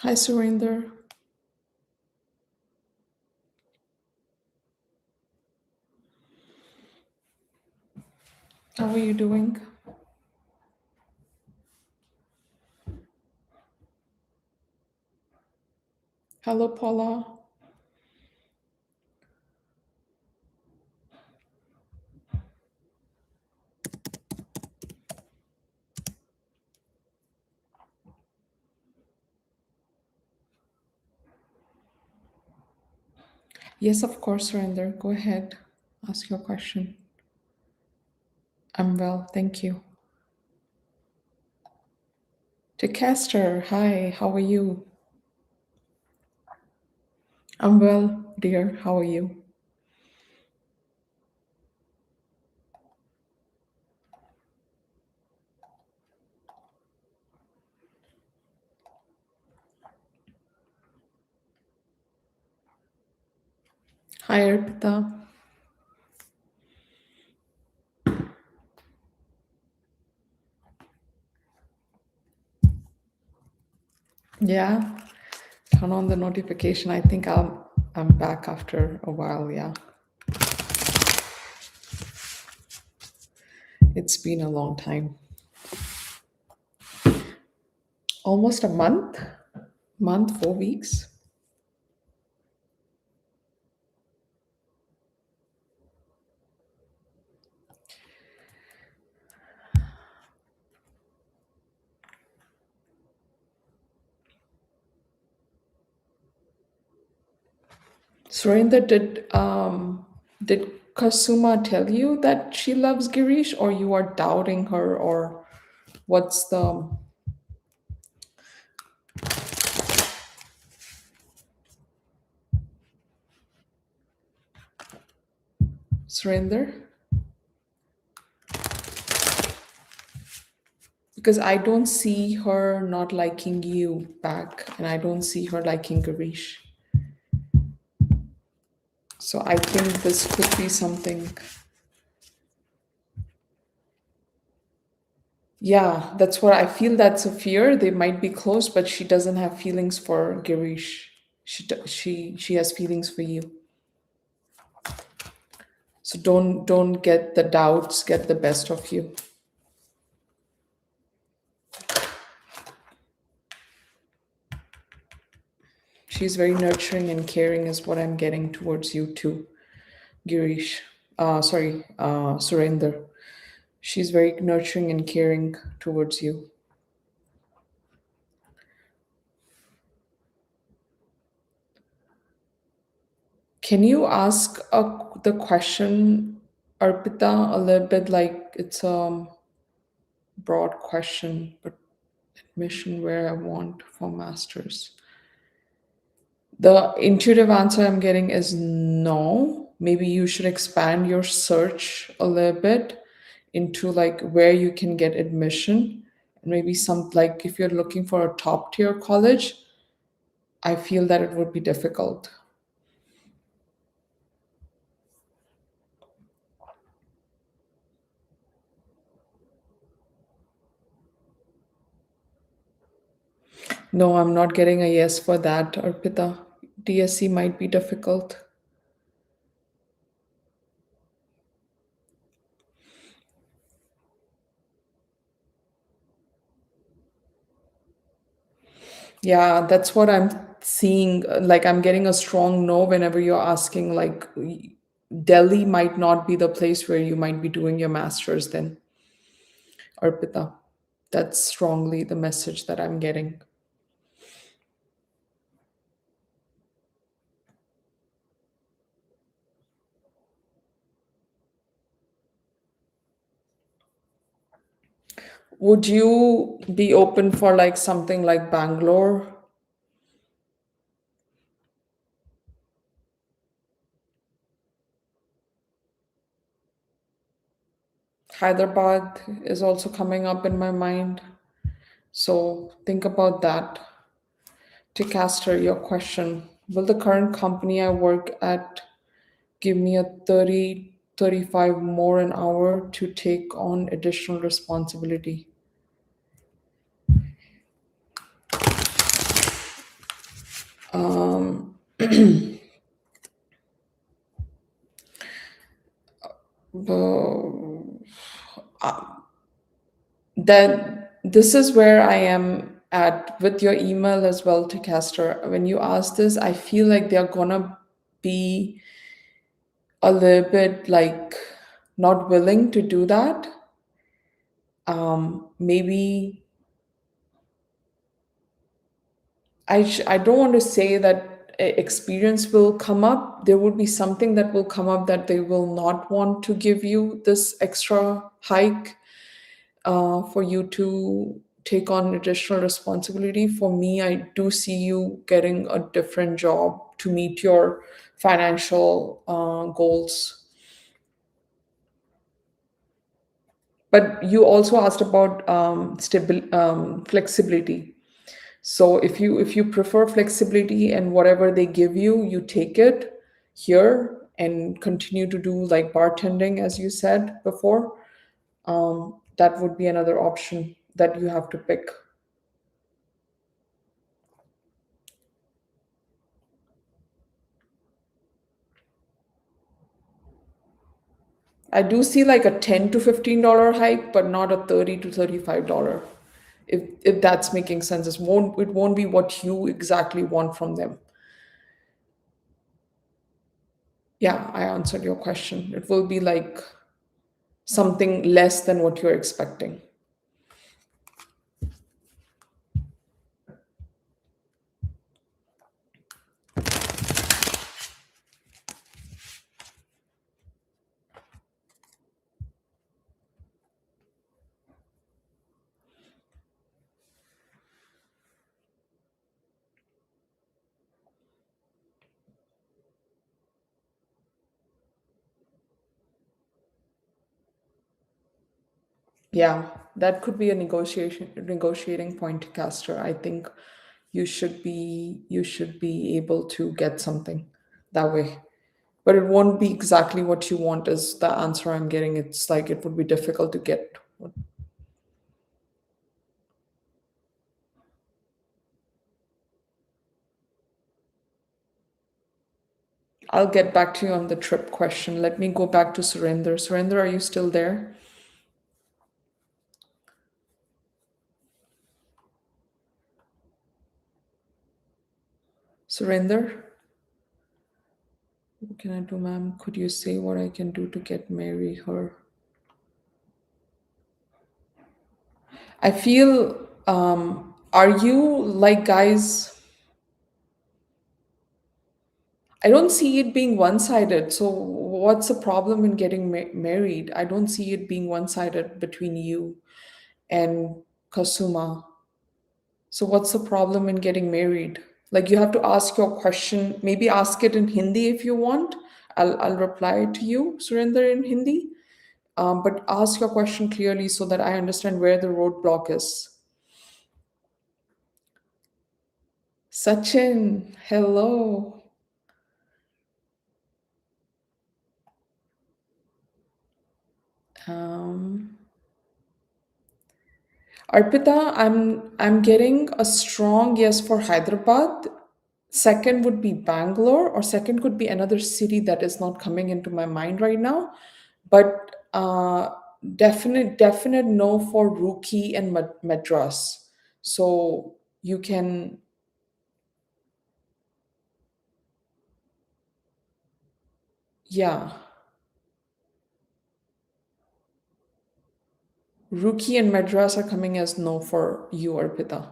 Hi, Surinder. How are you doing? Hello, Paula. Yes, of course, Surinder. Go ahead. Ask your question. I'm well, thank you. To Caster, hi, how are you? I'm well, dear. How are you? Hi, Arpita. Yeah, turn on the notification. I think I'm back after a while. Yeah, it's been a long time. Almost a month, 4 weeks. Surinder, did Kasuma tell you that she loves Girish, or you are doubting her, or what's the Surinder? Because I don't see her not liking you back, and I don't see her liking Girish. So I think this could be something. Yeah, that's what I feel. That's a fear. They might be close, but she doesn't have feelings for Girish. She has feelings for you. So don't get the doubts get the best of you. She's very nurturing and caring, is what I'm getting towards you too, Girish. Sorry, Surinder. She's very nurturing and caring towards you. Can you ask the question, Arpita, a little bit like it's a broad question, but admission where I want for masters? The intuitive answer I'm getting is no. Maybe you should expand your search a little bit into like where you can get admission. And maybe some, like if you're looking for a top tier college, I feel that it would be difficult. No, I'm not getting a yes for that, Arpita. DSC might be difficult. Yeah, that's what I'm seeing. Like, I'm getting a strong no whenever you're asking, like, Delhi might not be the place where you might be doing your master's then, Arpita. That's strongly the message that I'm getting. Would you be open for like something like Bangalore? Hyderabad is also coming up in my mind. So think about that. To Caster, your question, will the current company I work at give me a 35 more an hour to take on additional responsibility? Um, well, that this is where I am at with your email as well to Castor. When you ask this, I feel like they're gonna be a little bit like not willing to do that. Maybe I don't want to say that experience will come up. There would be something that will come up that they will not want to give you this extra hike for you to take on additional responsibility. For me, I do see you getting a different job to meet your financial goals. But you also asked about flexibility. So if you prefer flexibility and whatever they give you, you take it here and continue to do like bartending, as you said before. That would be another option that you have to pick. I do see like a $10 to $15 hike, but not a $30 to $35. If that's making sense, it won't be what you exactly want from them. Yeah, I answered your question. It will be like something less than what you're expecting. Yeah, that could be a negotiating point, Castor. I think you should be able to get something that way. But it won't be exactly what you want is the answer I'm getting. It's like it would be difficult to get. I'll get back to you on the trip question. Let me go back to Surinder. Surinder, are you still there? Surinder, what can I do, ma'am? Could you say what I can do to get marry her? I feel, are you like guys? I don't see it being one sided. So, what's the problem in getting married? I don't see it being one sided between you and Kasuma. So, what's the problem in getting married? Like, you have to ask your question, maybe ask it in Hindi if you want. I'll reply to you, Surinder, in Hindi. But ask your question clearly so that I understand where the roadblock is. Sachin, hello. Um, Arpita, I'm getting a strong yes for Hyderabad. Second would be Bangalore, or second could be another city that is not coming into my mind right now. But definite no for Rookie and Madras. So you can, yeah, Rookie and Madras are coming as no for you, Arpita.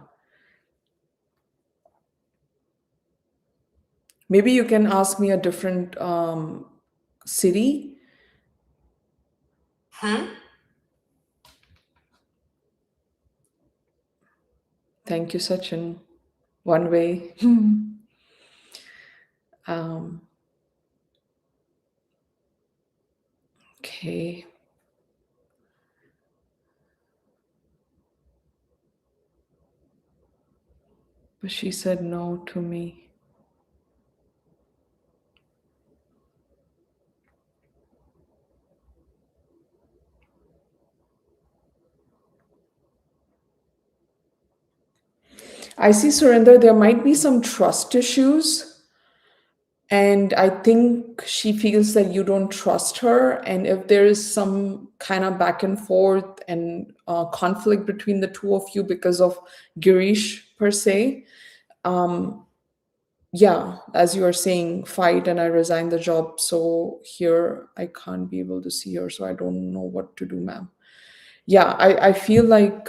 Maybe you can ask me a different city. Thank you, Sachin. One way. um, okay. But she said no to me. I see, Surinder, there might be some trust issues. And I think she feels that you don't trust her. And if there is some kind of back and forth and conflict between the two of you because of Girish per se, um, yeah, as you are saying, fight and I resign the job. So here I can't be able to see her. So I don't know what to do, ma'am. Yeah, I feel like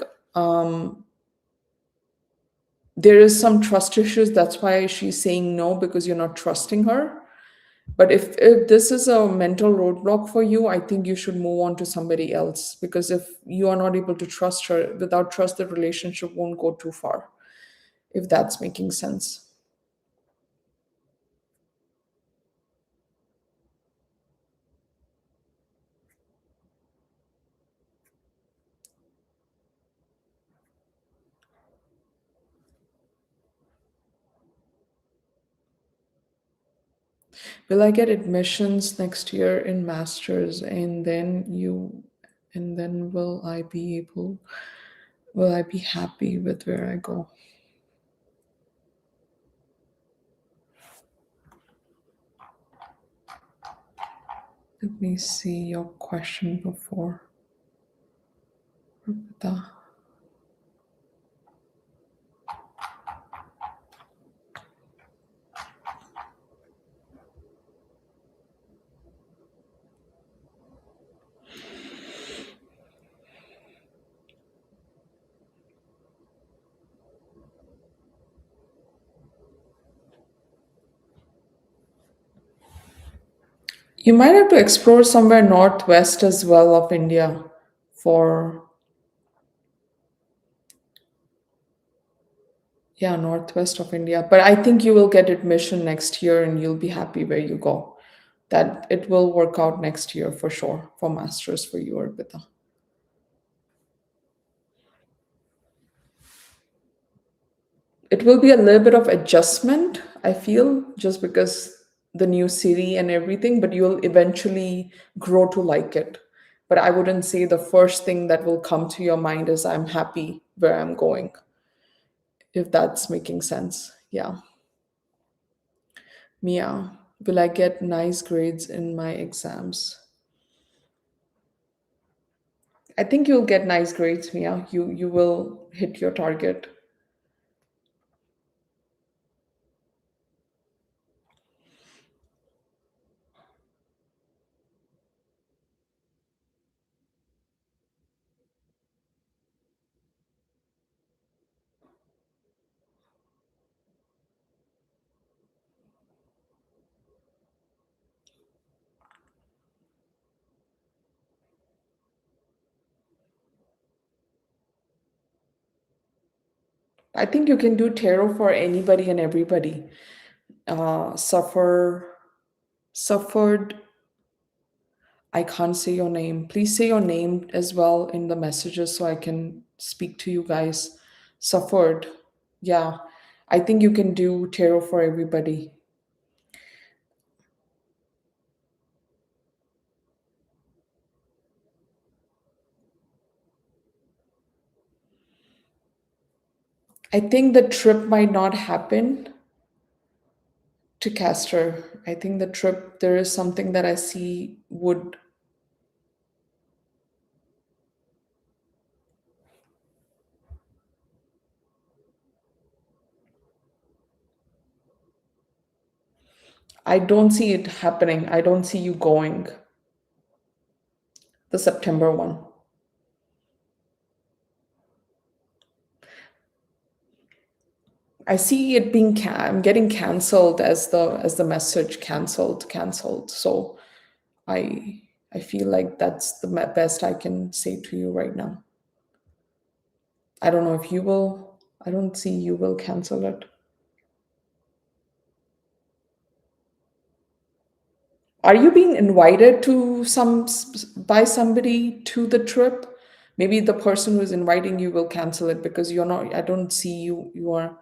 there is some trust issues. That's why she's saying no, because you're not trusting her. But if this is a mental roadblock for you, I think you should move on to somebody else, because if you are not able to trust her, without trust, the relationship won't go too far, if that's making sense. Will I get admissions next year in masters, and then will I be happy with where I go? Let me see your question before. The- You might have to explore somewhere northwest as well of India for, yeah, northwest of India. But I think you will get admission next year and you'll be happy where you go. That it will work out next year for sure for masters for you, Arpita. It will be a little bit of adjustment, I feel, just because the new city and everything, but you'll eventually grow to like it. But I wouldn't say the first thing that will come to your mind is I'm happy where I'm going, if that's making sense. Yeah. Mia, will I get nice grades in my exams? I think you'll get nice grades, Mia. You will hit your target. I think you can do tarot for anybody and everybody. Suffered. I can't say your name. Please say your name as well in the messages so I can speak to you guys. Suffered. Yeah. I think you can do tarot for everybody. I think the trip might not happen to Castor. I think the trip, there is something that I see would, I don't see it happening. I don't see you going, the September one. I see it being I'm getting canceled as the message canceled. So I I feel like that's the best I can say to you right now. I don't know if you will. I don't see you will cancel it. Are you being invited to by somebody to the trip? Maybe the person who's inviting you will cancel it because you're not. I don't see you. You are.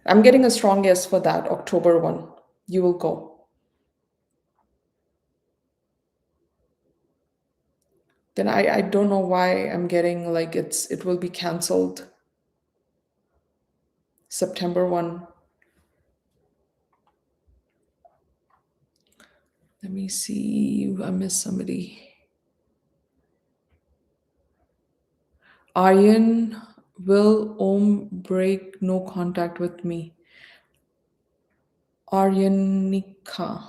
I'm getting a strong yes for that October one. You will go. Then I don't know why I'm getting like it will be cancelled September 1. Let me see. I missed somebody. Aryan, will Om break no contact with me? Aryanika.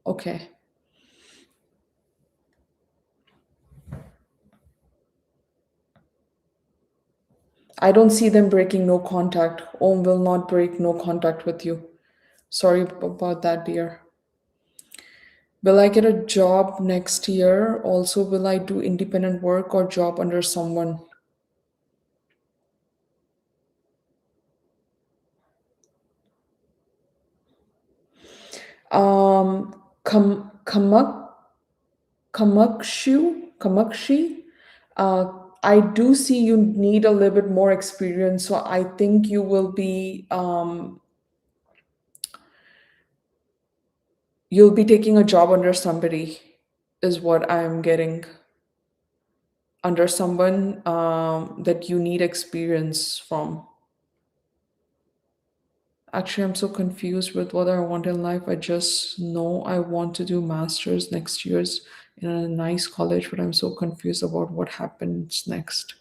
Okay. I don't see them breaking no contact. Om will not break no contact with you. Sorry about that, dear. Will I get a job next year? Also, will I do independent work or job under someone? Kamak Kamakshi. Uh, I do see you need a little bit more experience, so I think you'll be taking a job under somebody, is what I'm getting. Under someone that you need experience from. Actually, I'm so confused with what I want in life. I just know I want to do masters next year's in a nice college, but I'm so confused about what happens next.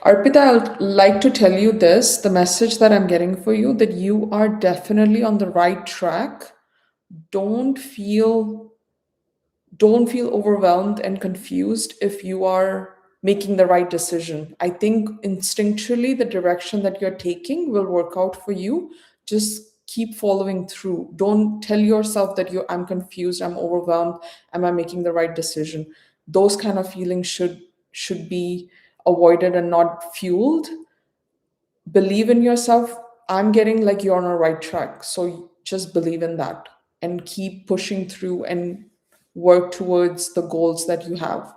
Arpita, I would like to tell you this, the message that I'm getting for you, that you are definitely on the right track. Don't feel don't feel overwhelmed and confused if you are making the right decision. I think instinctually the direction that you're taking will work out for you. Just keep following through. Don't tell yourself that I'm confused, I'm overwhelmed, am I making the right decision? Those kind of feelings should be avoided and not fueled. Believe in yourself. I'm getting like you're on a right track. So just believe in that and keep pushing through and work towards the goals that you have.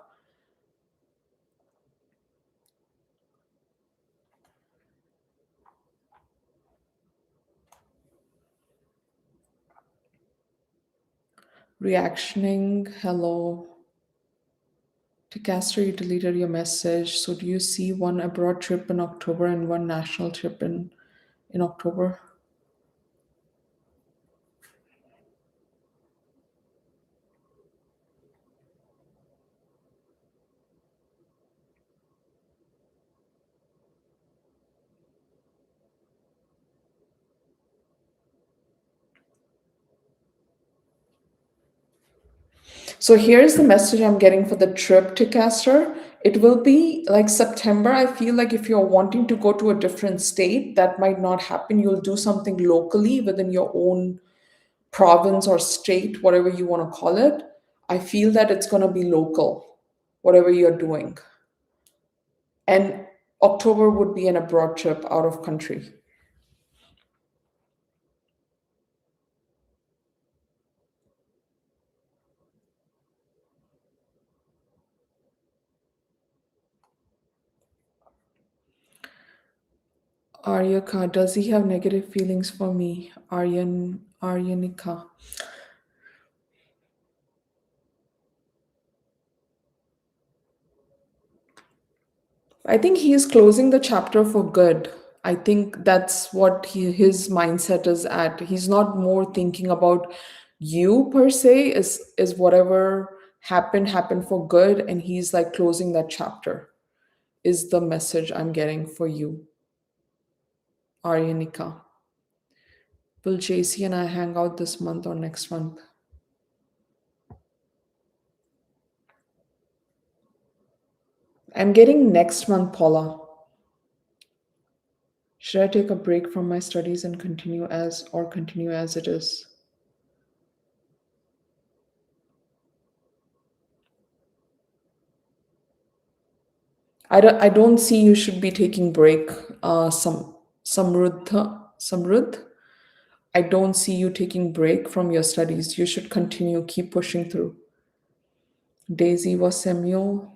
Reactioning, hello. To Castor, you deleted your message. So do you see one abroad trip in October and one national trip in October? So here's the message I'm getting for the trip to Castor. It will be like September. I feel like if you're wanting to go to a different state, that might not happen. You'll do something locally within your own province or state, whatever you want to call it. I feel that it's going to be local, whatever you're doing. And October would be an abroad trip out of country. Aryaka, does he have negative feelings for me? Aryanika. I think he is closing the chapter for good. I think that's what his mindset is at. He's not more thinking about you per se, is whatever happened for good, and he's like closing that chapter, is the message I'm getting for you, Aryanika. Will JC and I hang out this month or next month? I'm getting next month, Paula. Should I take a break from my studies and continue as it is? I don't see you should be taking break. Samruddha. I don't see you taking break from your studies. You should continue, keep pushing through. Daisy was Samuel.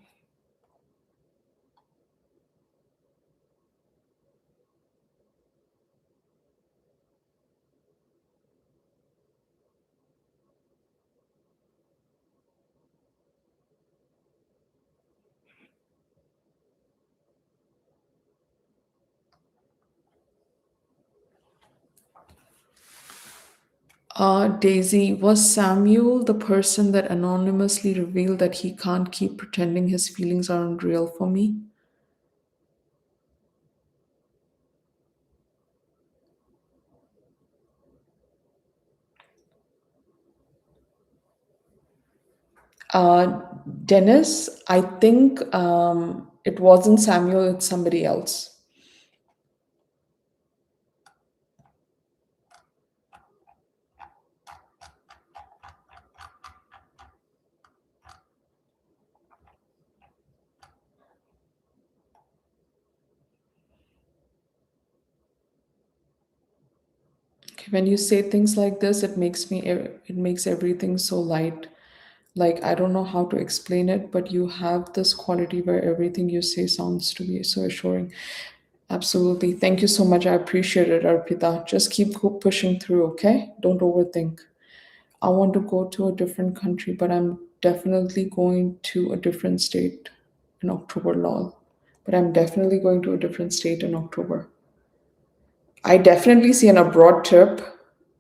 Daisy, was Samuel the person that anonymously revealed that he can't keep pretending his feelings aren't real for me? Uh, Dennis, I think it wasn't Samuel, it's somebody else. Okay, when you say things like this, it makes everything so light. Like, I don't know how to explain it, but you have this quality where everything you say sounds to be so assuring. Absolutely. Thank you so much. I appreciate it, Arpita. Just keep pushing through, okay? Don't overthink. I want to go to a different country, but I'm definitely going to a different state in October, lol. But I'm definitely going to a different state in October. I definitely see an abroad trip,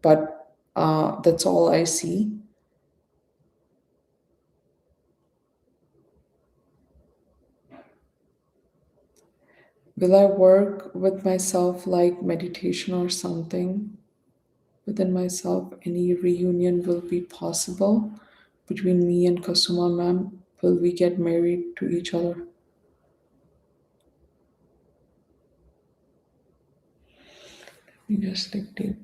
but that's all I see. Will I work with myself like meditation or something? Within myself, any reunion will be possible between me and Kasuma ma'am. Will we get married to each other? We just like deep.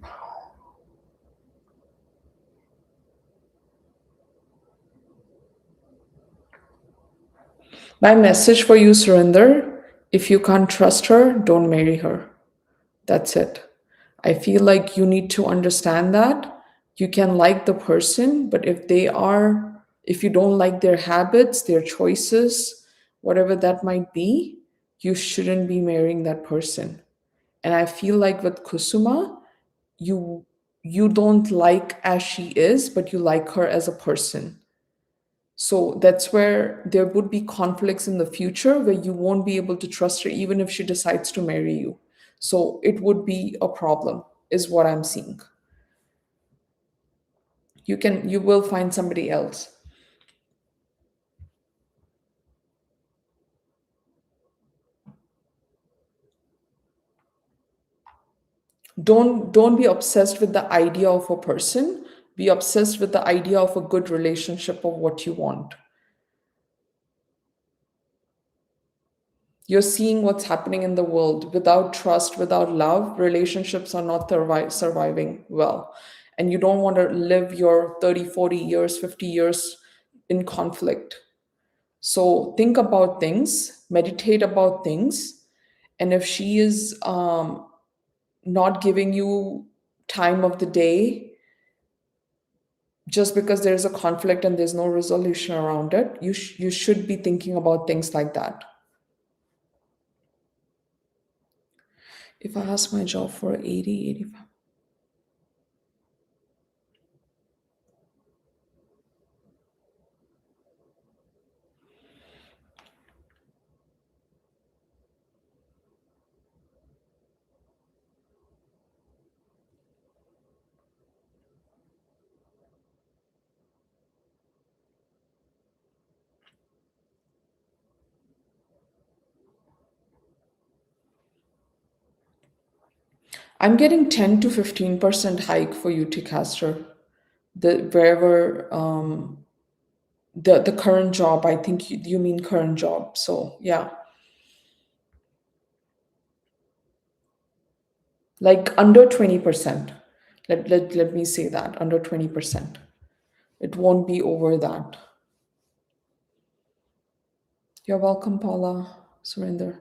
My message for you, Surinder, if you can't trust her, don't marry her. That's it. I feel like you need to understand that. You can like the person, but if you don't like their habits, their choices, whatever that might be, you shouldn't be marrying that person. And I feel like with Kusuma, you you don't like as she is, but you like her as a person. So that's where there would be conflicts in the future where you won't be able to trust her even if she decides to marry you. So it would be a problem, is what I'm seeing. You will find somebody else. Don't be obsessed with the idea of a person. Be obsessed with the idea of a good relationship of what you want. You're seeing what's happening in the world. Without trust, without love, relationships are not surviving well. And you don't want to live your 30, 40 years, 50 years in conflict. So think about things, meditate about things. And if she is not giving you time of the day just because there's a conflict and there's no resolution around it, you should be thinking about things like that. If I ask my job for 80, 85. I'm getting 10 to 15% hike for UT the wherever the current job. I think you mean current job. So yeah, like under 20%. Let me say that under 20%. It won't be over that. You're welcome, Paula, Surinder.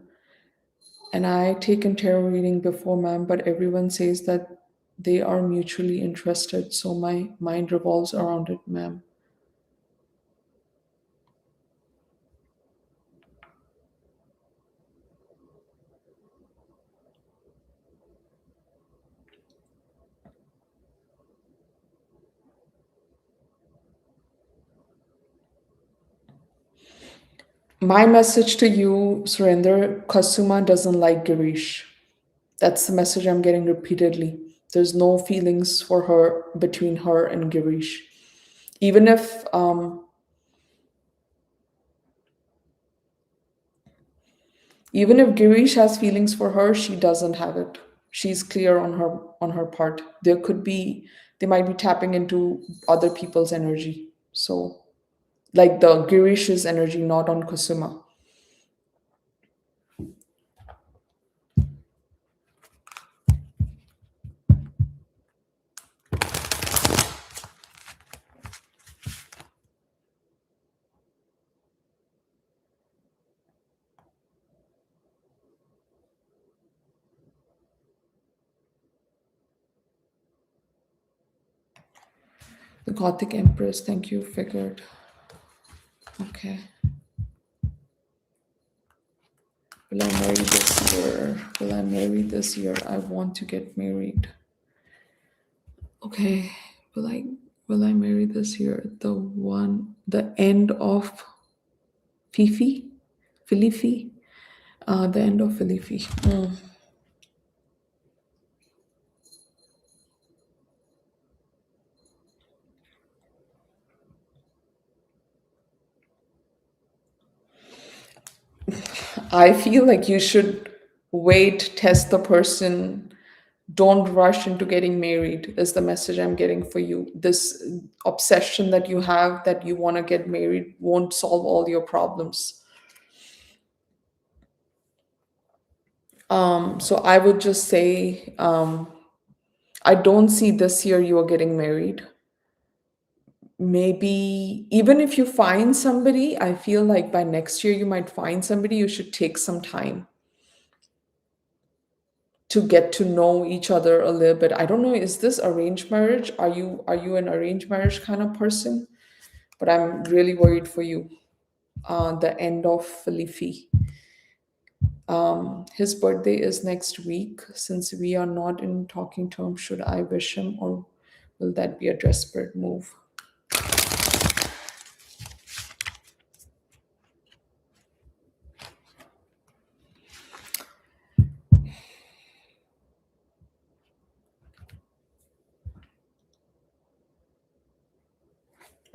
And I taken tarot reading before, ma'am, but everyone says that they are mutually interested, so my mind revolves around it, ma'am. My message to you, Surinder, Kasuma doesn't like Girish. That's the message I'm getting repeatedly. There's no feelings for her between her and Girish. Even if even if Girish has feelings for her, she doesn't have it. She's clear on her part. There could be they might be tapping into other people's energy. So like the Girish's energy, not on Kusuma. The Gothic Empress, thank you, figured. Okay. Will I marry this year? Will I marry this year? I want to get married. Okay. Will I will I marry this year? The end of Fifi? Filifi? The end of Filifi. I feel like you should wait, test the person. Don't rush into getting married, is the message I'm getting for you. This obsession that you have that you want to get married won't solve all your problems. So I would just say, I don't see this year you are getting married. Maybe even if you find somebody, I feel like by next year you might find somebody. You should take some time to get to know each other a little bit. I don't know, is this arranged marriage? Are you an arranged marriage kind of person? But I'm really worried for you. The end of Felifi. His birthday is next week. Since we are not in talking terms, should I wish him or will that be a desperate move?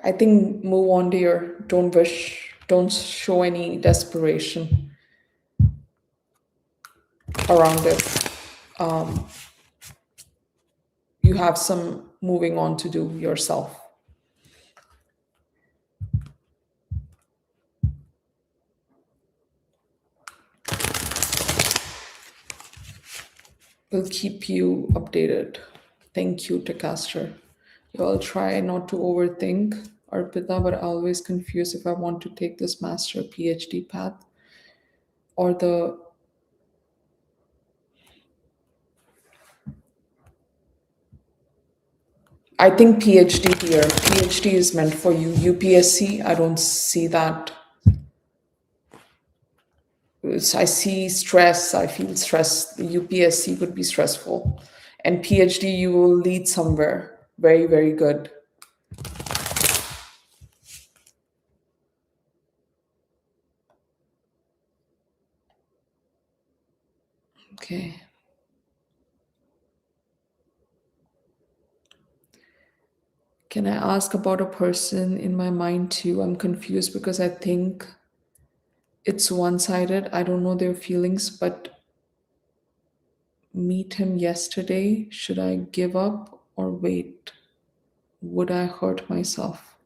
I think move on, dear. Don't wish, don't show any desperation around it. Um, you have some moving on to do yourself. We'll keep you updated. Thank you, Takaster. I'll try not to overthink Arpita, but I always confuse if I want to take this master PhD path or the. I think PhD here. PhD is meant for you. UPSC, I don't see that. I see stress. I feel stress. The UPSC would be stressful. And PhD, you will lead somewhere. Very, very good. Okay. Can I ask about a person in my mind too? I'm confused because I think it's one sided. I don't know their feelings, but meet him yesterday. Should I give up or wait? Would I hurt myself?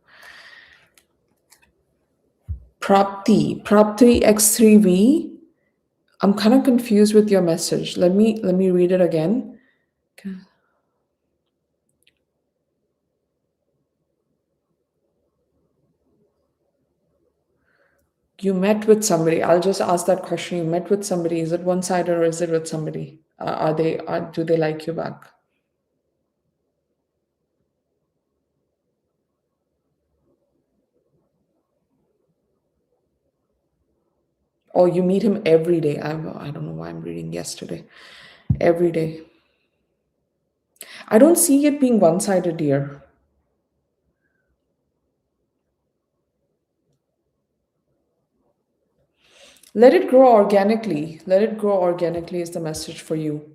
Prapti X3V. I'm kind of confused with your message. Let me read it again. Okay. You met with somebody. I'll just ask that question. You met with somebody. Is it one sided or is it with somebody? Do they like you back? Or you meet him every day? I don't know why I'm reading yesterday. Every day. I don't see it being one sided, dear. Let it grow organically. Let it grow organically is the message for you.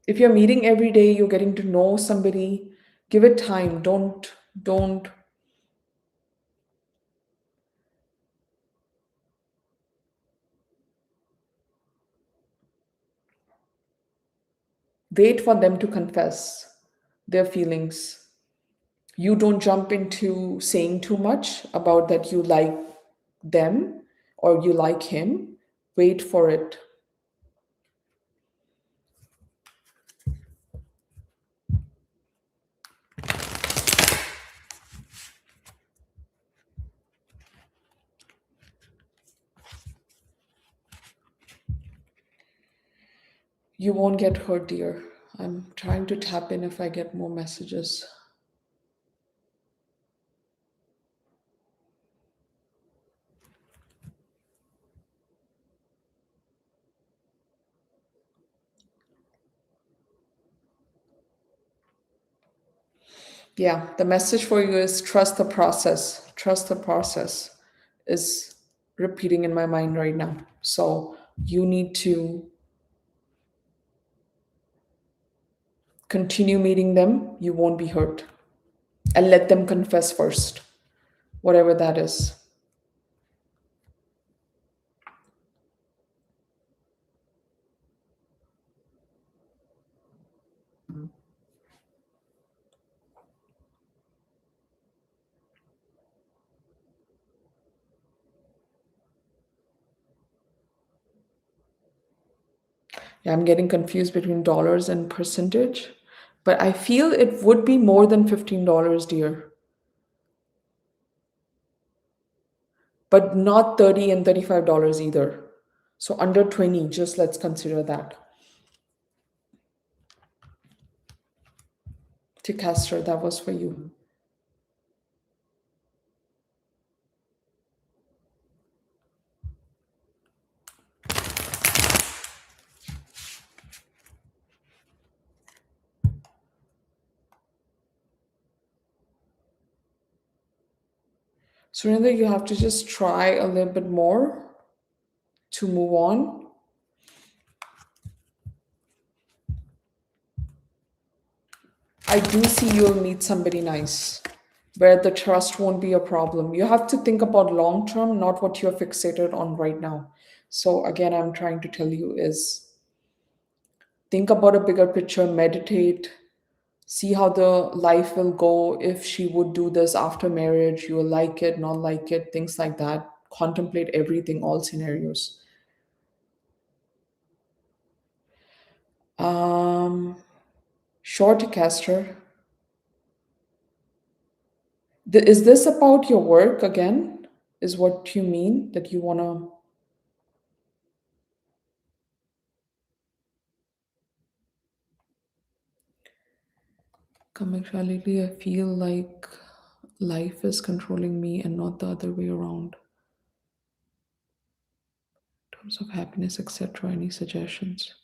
If you're meeting every day, you're getting to know somebody, give it time. Don't wait for them to confess their feelings. You don't jump into saying too much about that you like them or you like him. Wait for it. You won't get hurt, dear. I'm trying to tap in if I get more messages. Yeah, the message for you is trust the process. Trust the process is repeating in my mind right now. So you need to continue meeting them. You won't be hurt. And let them confess first, whatever that is. Yeah, I'm getting confused between dollars and percentage, but I feel it would be more than $15, dear, but not 30 and $35 either. So under 20, just let's consider that. Ticaster, that was for you. Surinder, you have to just try a little bit more to move on. I do see you'll meet somebody nice where the trust won't be a problem. You have to think about long term, not what you're fixated on right now. So again, I'm trying to tell you is think about a bigger picture, meditate, see how the life will go. If she would do this after marriage, you will like it, not like it, things like that. Contemplate everything, all scenarios. Um, Shortcaster. Is this about your work again? Is what you mean that you want to come actuality? I feel like life is controlling me and not the other way around. In terms of happiness, etc. Any suggestions?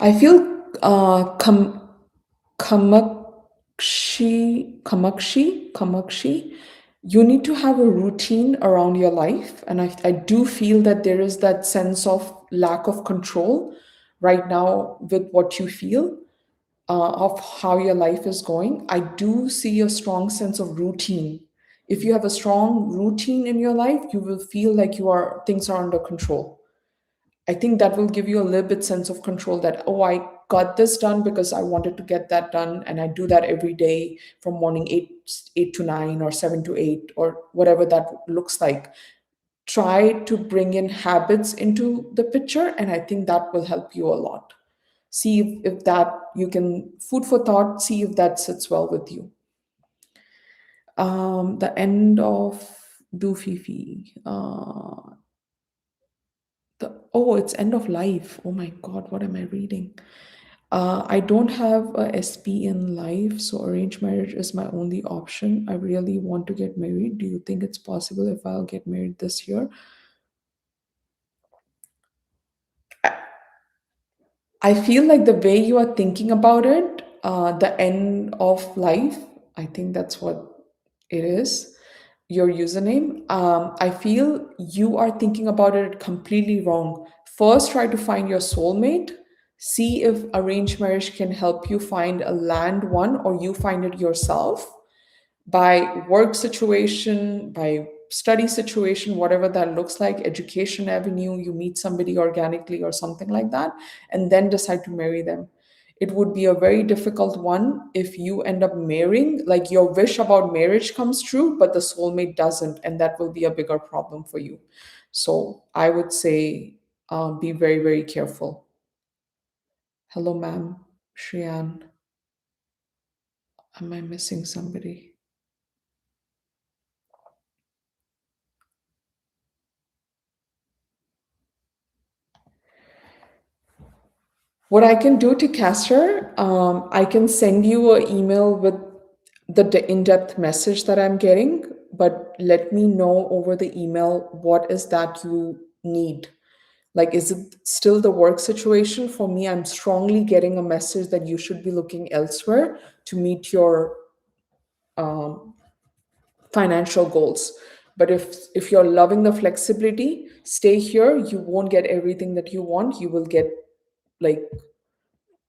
I feel Kamakshi, you need to have a routine around your life. And I do feel that there is that sense of lack of control right now with what you feel of how your life is going. I do see a strong sense of routine. If you have a strong routine in your life, you will feel like things are under control. I think that will give you a little bit sense of control that, oh, I got this done because I wanted to get that done. And I do that every day from morning 8 to 9 or 7 to 8 or whatever that looks like. Try to bring in habits into the picture. And I think that will help you a lot. See if that you can, food for thought, see if that sits well with you. The end of Doofifi. It's end of life. Oh my God, what am I reading? I don't have a SP in life, so arranged marriage is my only option. I really want to get married. Do you think it's possible if I'll get married this year? I feel like the way you are thinking about it, the end of life. I think that's what it is. Your username. I feel you are thinking about it completely wrong. First, try to find your soulmate. See if arranged marriage can help you find a land one or you find it yourself by work situation, by study situation, whatever that looks like, education avenue, you meet somebody organically or something like that, and then decide to marry them. It would be a very difficult one if you end up marrying, like your wish about marriage comes true, but the soulmate doesn't, and that will be a bigger problem for you. So I would say be very, very careful. Hello, ma'am. Shriyan, am I missing somebody? What I can do to Castor, I can send you an email with the in-depth message that I'm getting, but let me know over the email what is that you need. Like, is it still the work situation? For me, I'm strongly getting a message that you should be looking elsewhere to meet your um, financial goals. But if you're loving the flexibility, stay here. You won't get everything that you want. You will get like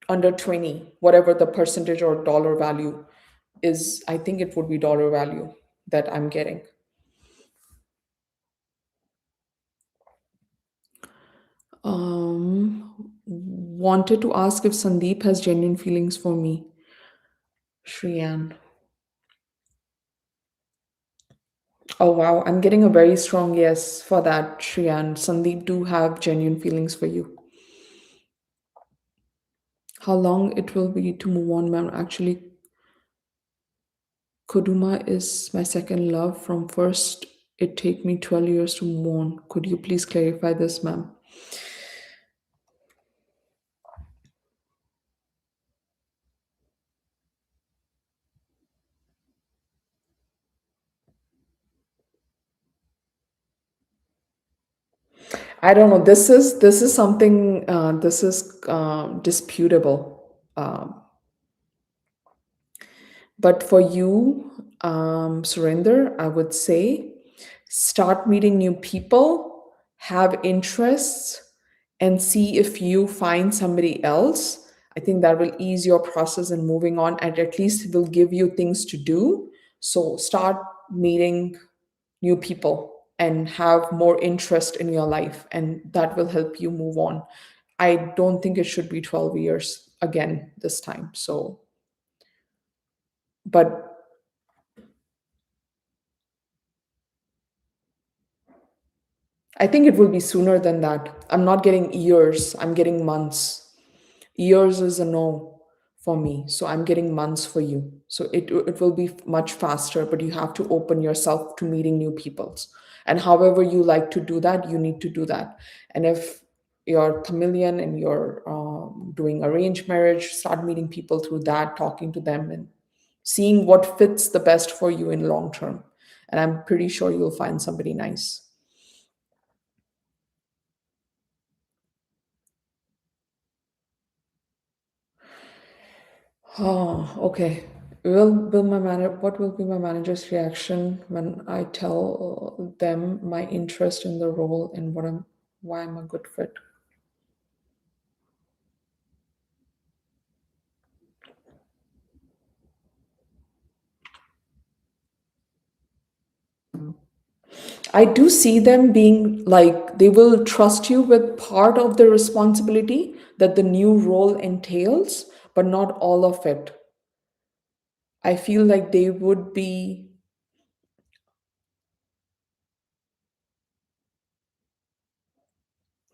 under 20, whatever the percentage or dollar value is. I think it would be dollar value that I'm getting. Wanted to ask if Sandeep has genuine feelings for me. Shriyan. Oh wow, I'm getting a very strong yes for that, Shriyan. Sandeep do have genuine feelings for you. How long it will be to move on, ma'am? Actually, Koduma is my second love. From first, it take me 12 years to move on. Could you please clarify this, ma'am? I don't know. This is something. This is disputable. But for you, Surinder, I would say start meeting new people, have interests, and see if you find somebody else. I think that will ease your process in moving on, and at least will give you things to do. So start meeting new people and have more interest in your life, and that will help you move on. I don't think it should be 12 years again this time. So, but I think it will be sooner than that. I'm not getting years, I'm getting months. Years is a no for me. So I'm getting months for you. So it will be much faster, but you have to open yourself to meeting new peoples. And however you like to do that, you need to do that. And if you're chameleon and you're doing arranged marriage, start meeting people through that, talking to them and seeing what fits the best for you in long term. And I'm pretty sure you'll find somebody nice. Oh, okay. What will be my manager's reaction when I tell them my interest in the role and why I'm a good fit? I do see them being like they will trust you with part of the responsibility that the new role entails, but not all of it. I feel like they would be,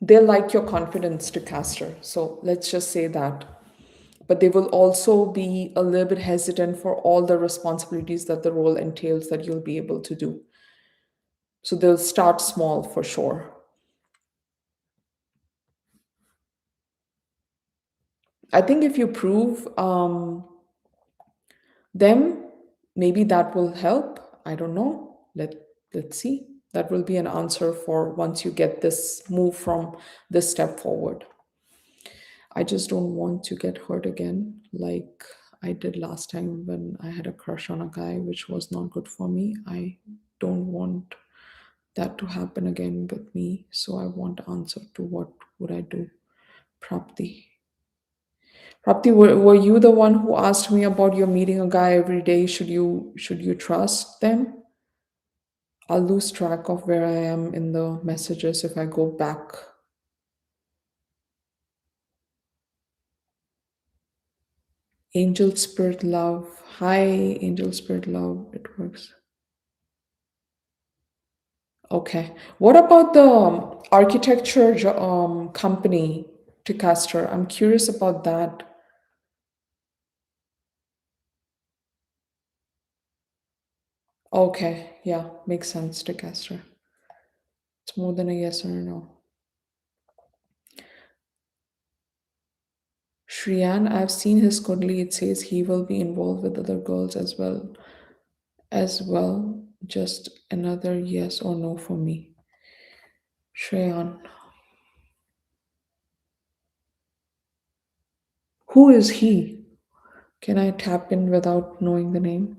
they like your confidence to caster. So let's just say that. But they will also be a little bit hesitant for all the responsibilities that the role entails that you'll be able to do. So they'll start small for sure. I think if you prove them, maybe that will help. I don't know. Let's see. That will be an answer for once you get this move from this step forward. I just don't want to get hurt again. Like I did last time when I had a crush on a guy, which was not good for me. I don't want that to happen again with me. So I want answer to what would I do. Prapti. Prapti, were you the one who asked me about your meeting a guy every day? Should you trust them? I'll lose track of where I am in the messages if I go back. Angel Spirit Love. Hi, Angel Spirit Love. It works. Okay. What about the architecture company, Ticaster? I'm curious about that. Okay. Yeah, makes sense, Ticaster. It's more than a yes or a no. Shriyan, I've seen his Kundli. It says he will be involved with other girls as well. As well, just another yes or no for me. Shriyan. Who is he? Can I tap in without knowing the name?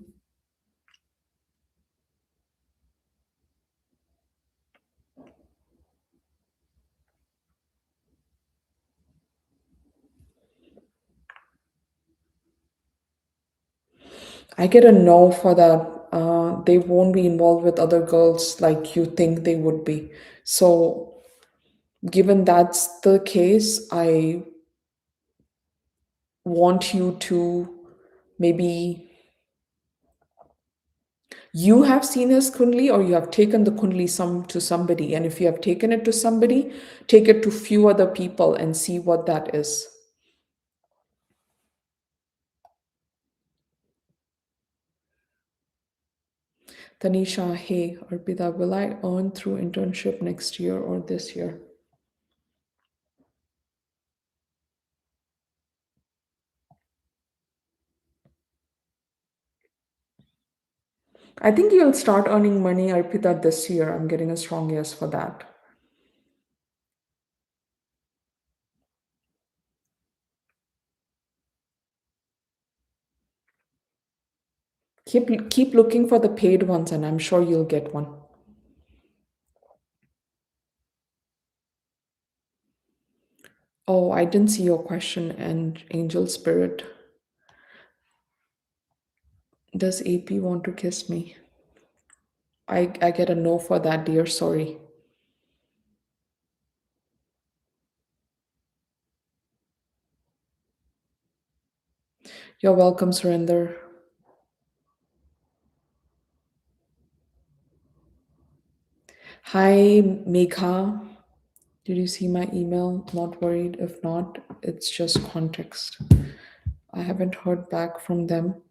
I get a no for that. They won't be involved with other girls like you think they would be. So, given that's the case, I want you to maybe you have seen his kundli or you have taken the kundli to somebody. And if you have taken it to somebody, take it to few other people and see what that is. Tanisha, hey, Arpita, will I earn through internship next year or this year? I think you'll start earning money, Arpita, this year. I'm getting a strong yes for that. Keep looking for the paid ones, and I'm sure you'll get one. Oh, I didn't see your question. And Angel Spirit, does AP want to kiss me? I get a no for that, dear. Sorry. You're welcome, Surinder. Hi, Megha. Did you see my email? Not worried. If not, it's just context. I haven't heard back from them,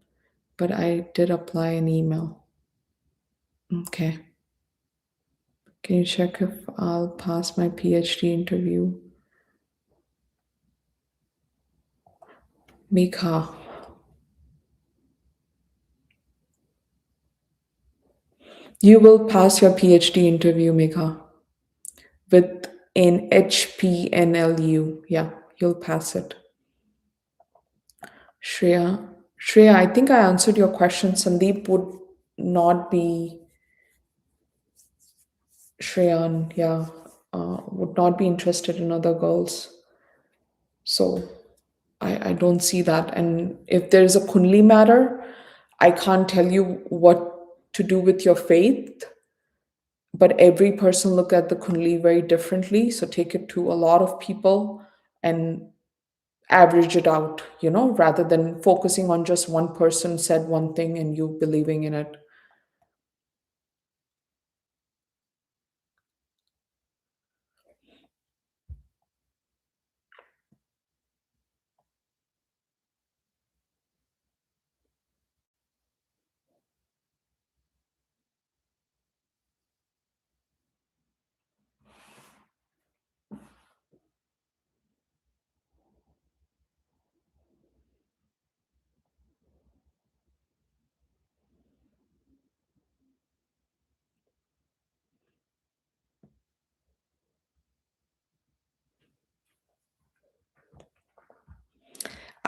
but I did apply an email. Okay. Can you check if I'll pass my PhD interview? Megha. You will pass your PhD interview, Megha, with an HPNLU. Yeah, you'll pass it. Shreya. Shreya, I think I answered your question. Sandeep would not be Shreyan, yeah, would not be interested in other girls. So I don't see that. And if there's a Kunli matter, I can't tell you what to do with your faith, but every person look at the Kunli very differently. So take it to a lot of people and average it out, rather than focusing on just one person said one thing and you believing in it.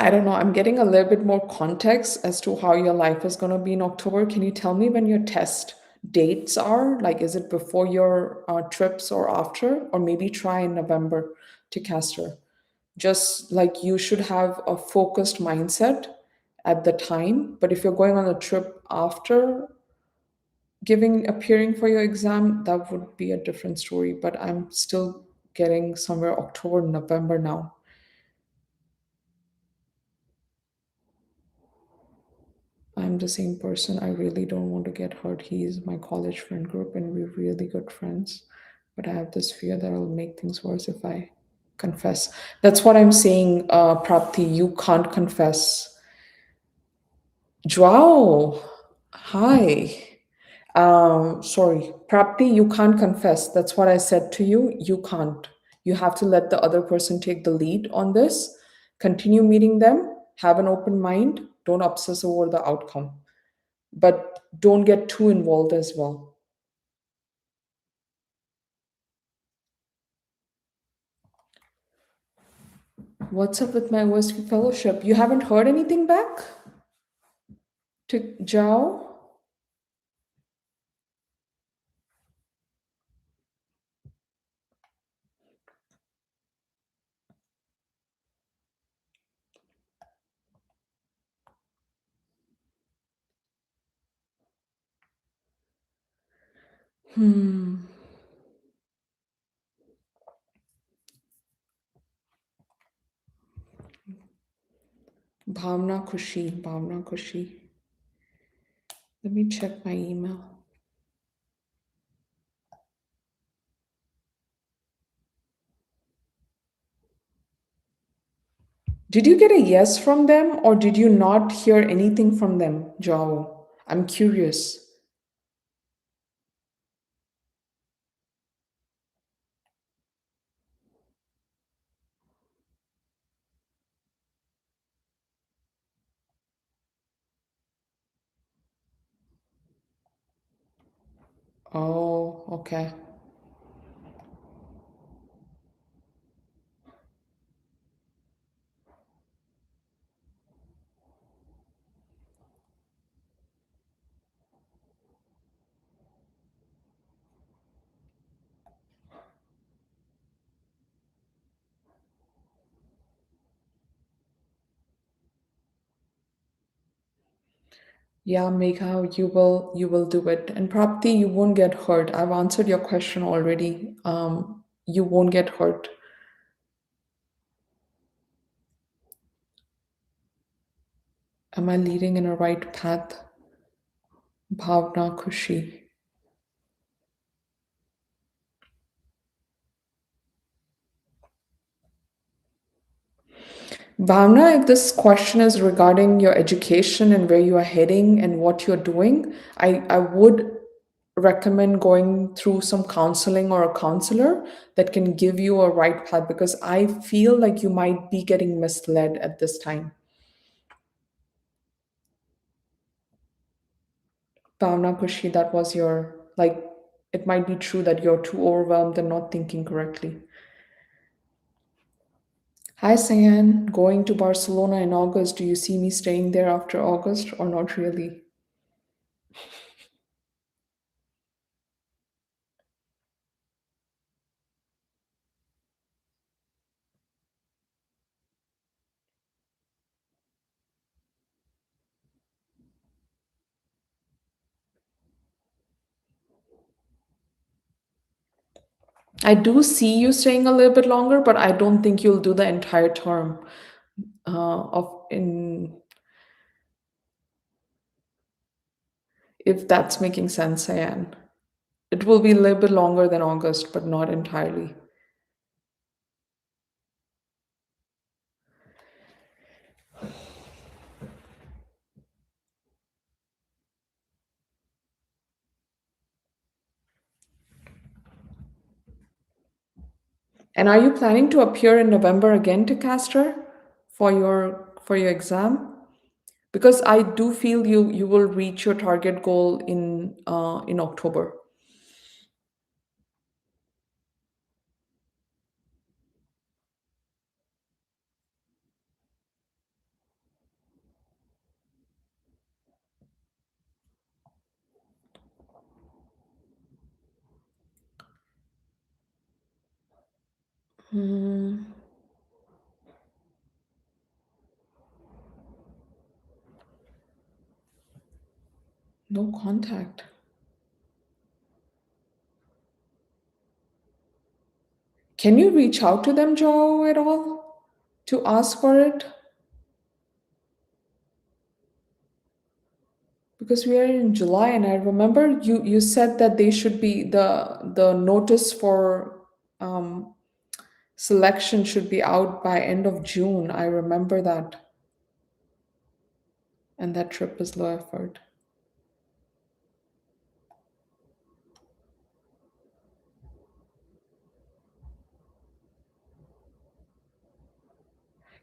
I don't know. I'm getting a little bit more context as to how your life is going to be in October. Can you tell me when your test dates are? Like, is it before your trips or after? Or maybe try in November to Castor. Just like you should have a focused mindset at the time. But if you're going on a trip after giving appearing for your exam, that would be a different story. But I'm still getting somewhere October, November now. I'm the same person. I really don't want to get hurt. He's my college friend group and we're really good friends. But I have this fear that I'll make things worse if I confess. That's what I'm saying, Prapti. You can't confess. Joao, hi. Sorry, Prapti, you can't confess. That's what I said to you. You can't. You have to let the other person take the lead on this. Continue meeting them. Have an open mind. Don't obsess over the outcome, but don't get too involved as well. What's up with my OSP fellowship? You haven't heard anything back to Jao? Hmm. Bhavna Kushi. Bhavna Kushi. Let me check my email. Did you get a yes from them or did you not hear anything from them, Jao? I'm curious. Oh, okay. Yeah, Megha, you will do it. And Prapti, you won't get hurt. I've answered your question already. You won't get hurt. Am I leading in a right path? Bhavna Kushi. Bhavna, if this question is regarding your education and where you are heading and what you're doing, I would recommend going through some counseling or a counselor that can give you a right path because I feel like you might be getting misled at this time. Bhavna Kushi, that was your, like, it might be true that you're too overwhelmed and not thinking correctly. Hi, Sayan. Going to Barcelona in August. Do you see me staying there after August or not really? I do see you staying a little bit longer, but I don't think you'll do the entire term of in if that's making sense, Sayan. It will be a little bit longer than August, but not entirely. And are you planning to appear in November again to Castor for your exam? Because I do feel you will reach your target goal in October. Hmm, no contact. Can you reach out to them, Joe, at all to ask for it? Because we are in July, and I remember you said that they should be the notice for um, selection should be out by end of June. I remember that, and that trip is low effort.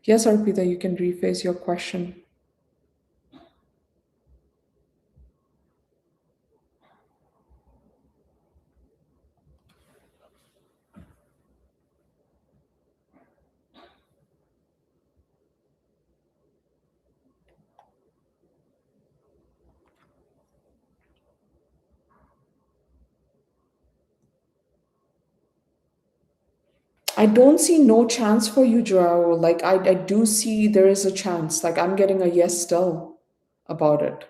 Yes, Arpita, you can rephrase your question. I don't see no chance for you, Joao. Like I do see there is a chance. Like I'm getting a yes still about it.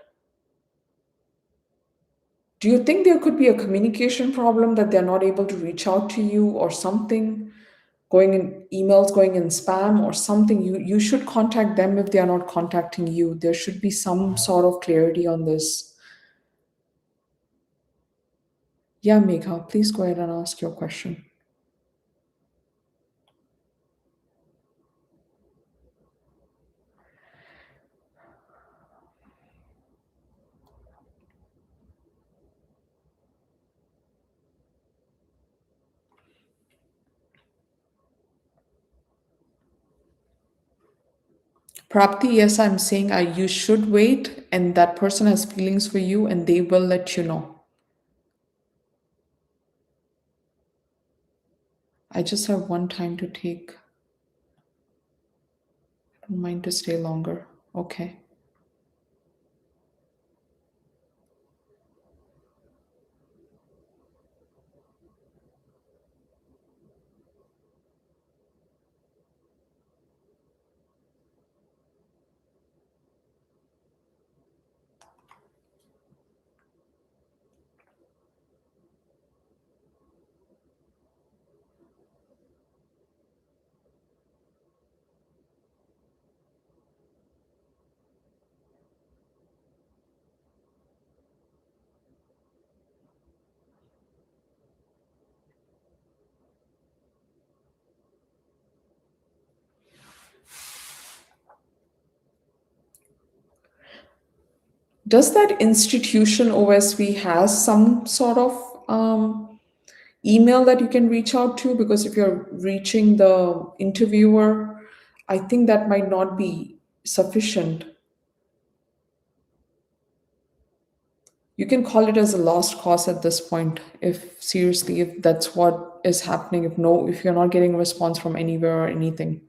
Do you think there could be a communication problem that they're not able to reach out to you or something? Going in emails going in spam or something, you should contact them if they are not contacting you. There should be some sort of clarity on this. Yeah, Megha, please go ahead and ask your question. Prapti, yes, I'm saying you should wait, and that person has feelings for you, and they will let you know. I just have one time to take. I don't mind to stay longer. Okay. Does that institution OSV has some sort of email that you can reach out to? Because if you're reaching the interviewer, I think that might not be sufficient. You can call it as a lost cause at this point, if seriously, if that's what is happening, if no, if you're not getting a response from anywhere or anything.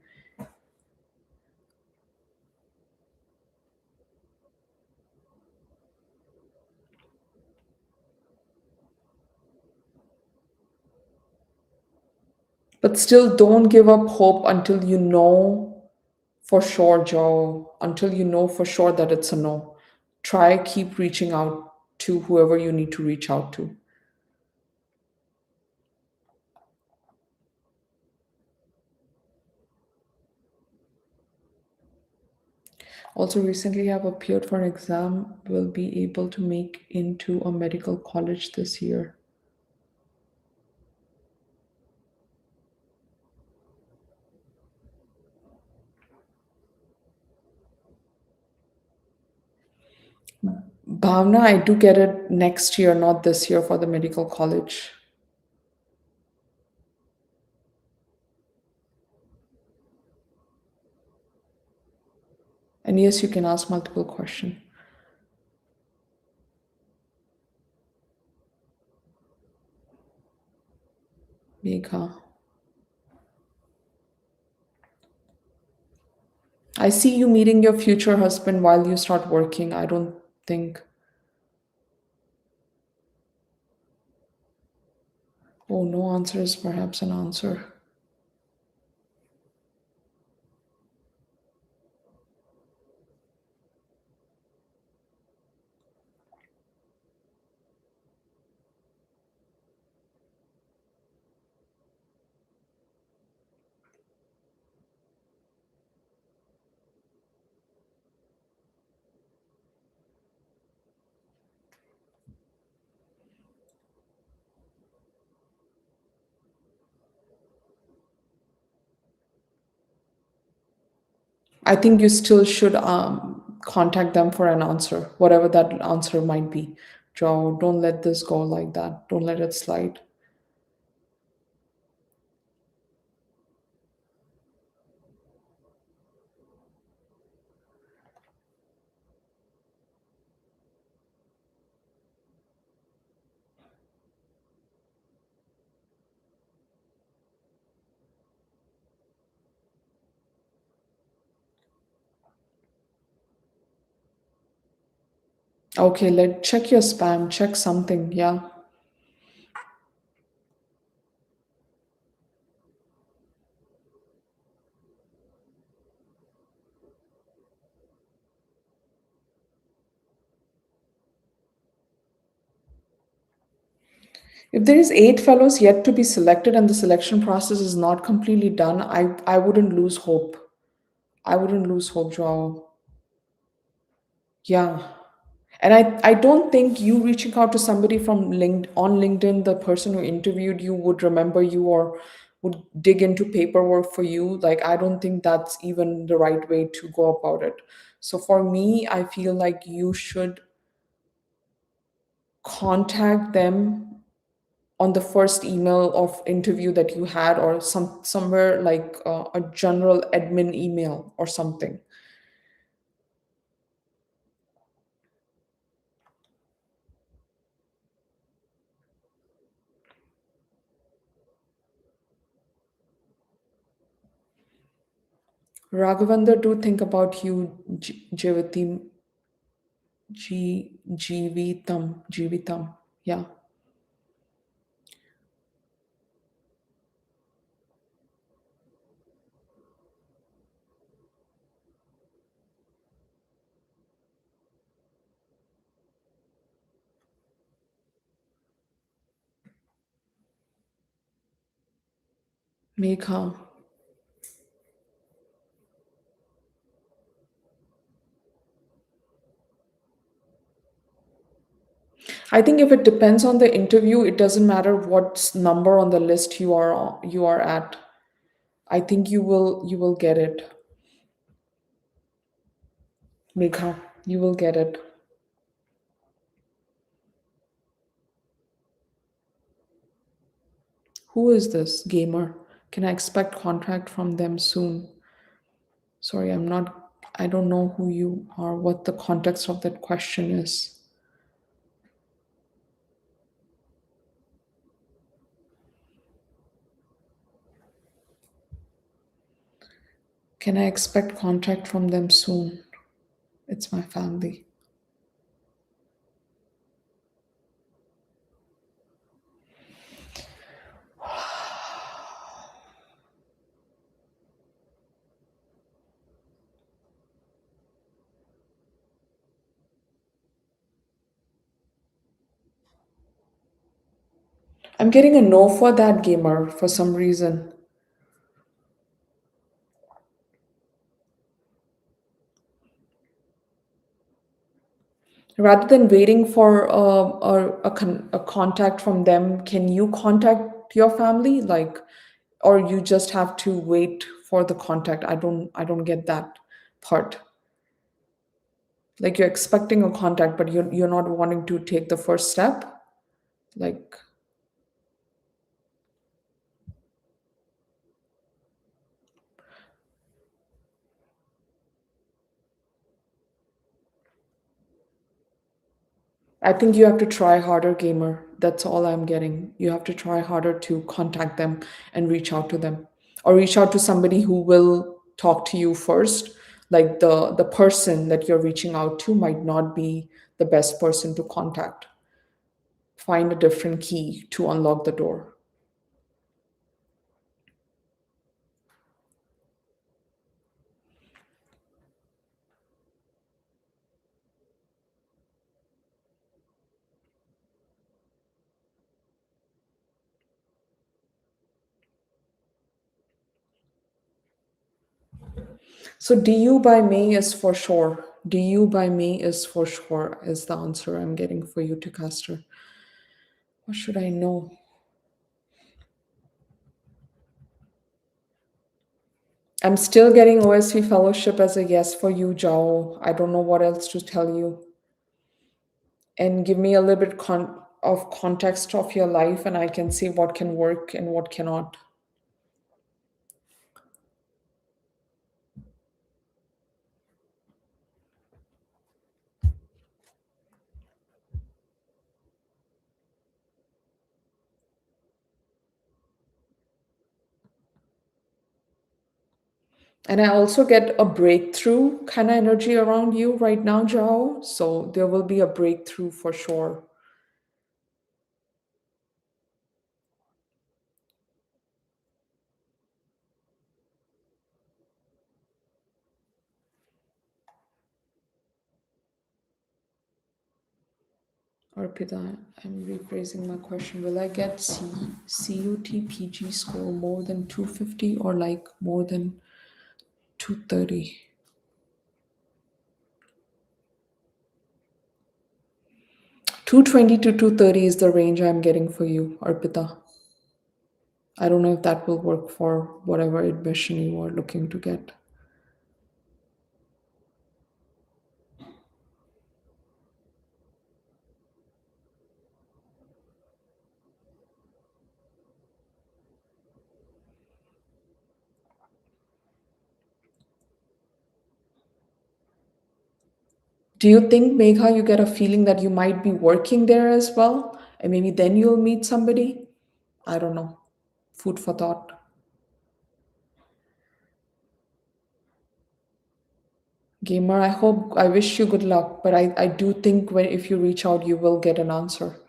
But still, don't give up hope until you know for sure, Joe, until you know for sure that it's a no. Try keep reaching out to whoever you need to reach out to. Also, recently have appeared for an exam, will be able to make into a medical college this year. Bhavna, I do get it next year, not this year for the medical college. And yes, you can ask multiple questions. Megha. I see you meeting your future husband while you start working. I don't think. Oh, no answer is perhaps an answer. I think you still should contact them for an answer, whatever that answer might be. Joe, don't let this go like that. Don't let it slide. Okay, let check your spam, check something. Yeah. If there is 8 fellows yet to be selected and the selection process is not completely done, I wouldn't lose hope. I wouldn't lose hope, Joao. Yeah. And I don't think you reaching out to somebody from on LinkedIn, the person who interviewed you would remember you or would dig into paperwork for you. Like, I don't think that's even the right way to go about it. So for me, I feel like you should contact them on the first email of interview that you had or somewhere like a general admin email or something. Raghavendra, do think about you, Jivati, Jivitam. Yeah. Megha. I think if it depends on the interview, it doesn't matter what number on the list you are at. I think you will get it, Megha. You will get it. Who is this gamer? Can I expect contact from them soon? Sorry, I don't know who you are, what the context of that question is. Can I expect contact from them soon? It's my family. I'm getting a no for that gamer for some reason. Rather than waiting for a contact from them, can you contact your family? Like, or you just have to wait for the contact? I don't get that part. Like you're expecting a contact, but you're not wanting to take the first step. Like, I think you have to try harder, gamer. That's all I'm getting. You have to try harder to contact them and reach out to them, or reach out to somebody who will talk to you first. Like the person that you're reaching out to might not be the best person to contact. Find a different key to unlock the door. So DU by May is for sure. DU by May is for sure is the answer I'm getting for you, Ticaster. What should I know? I'm still getting OSV fellowship as a yes for you, Jao. I don't know what else to tell you. And give me a little bit of context of your life, and I can see what can work and what cannot. And I also get a breakthrough kind of energy around you right now, Jao. So there will be a breakthrough for sure. Arpita, I'm rephrasing my question. Will I get CUT PG score more than 250 or like more than 230? 220 to 230 is the range I'm getting for you, Arpita. I don't know if that will work for whatever admission you are looking to get. Do you think, Megha, you get a feeling that you might be working there as well? And maybe then you'll meet somebody? I don't know. Food for thought. Gamer, I wish you good luck, but I do think when if you reach out, you will get an answer.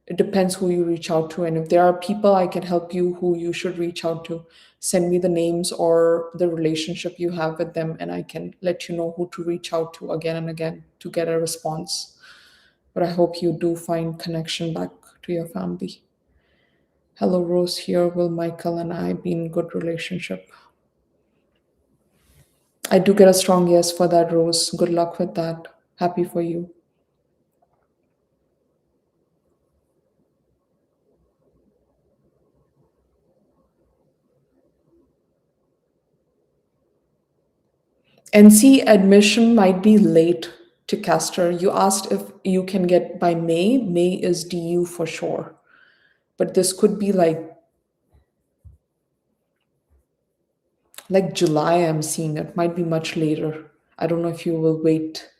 It depends who you reach out to. And if there are people I can help you who you should reach out to, send me the names or the relationship you have with them, and I can let you know who to reach out to again and again to get a response. But I hope you do find connection back to your family. Hello, Rose here. Will Michael and I be in good relationship? I do get a strong yes for that, Rose. Good luck with that. Happy for you. NC admission might be late to Castor. You asked if you can get by May. May is DU for sure. But this could be like July, I'm seeing it. Might be much later. I don't know if you will wait.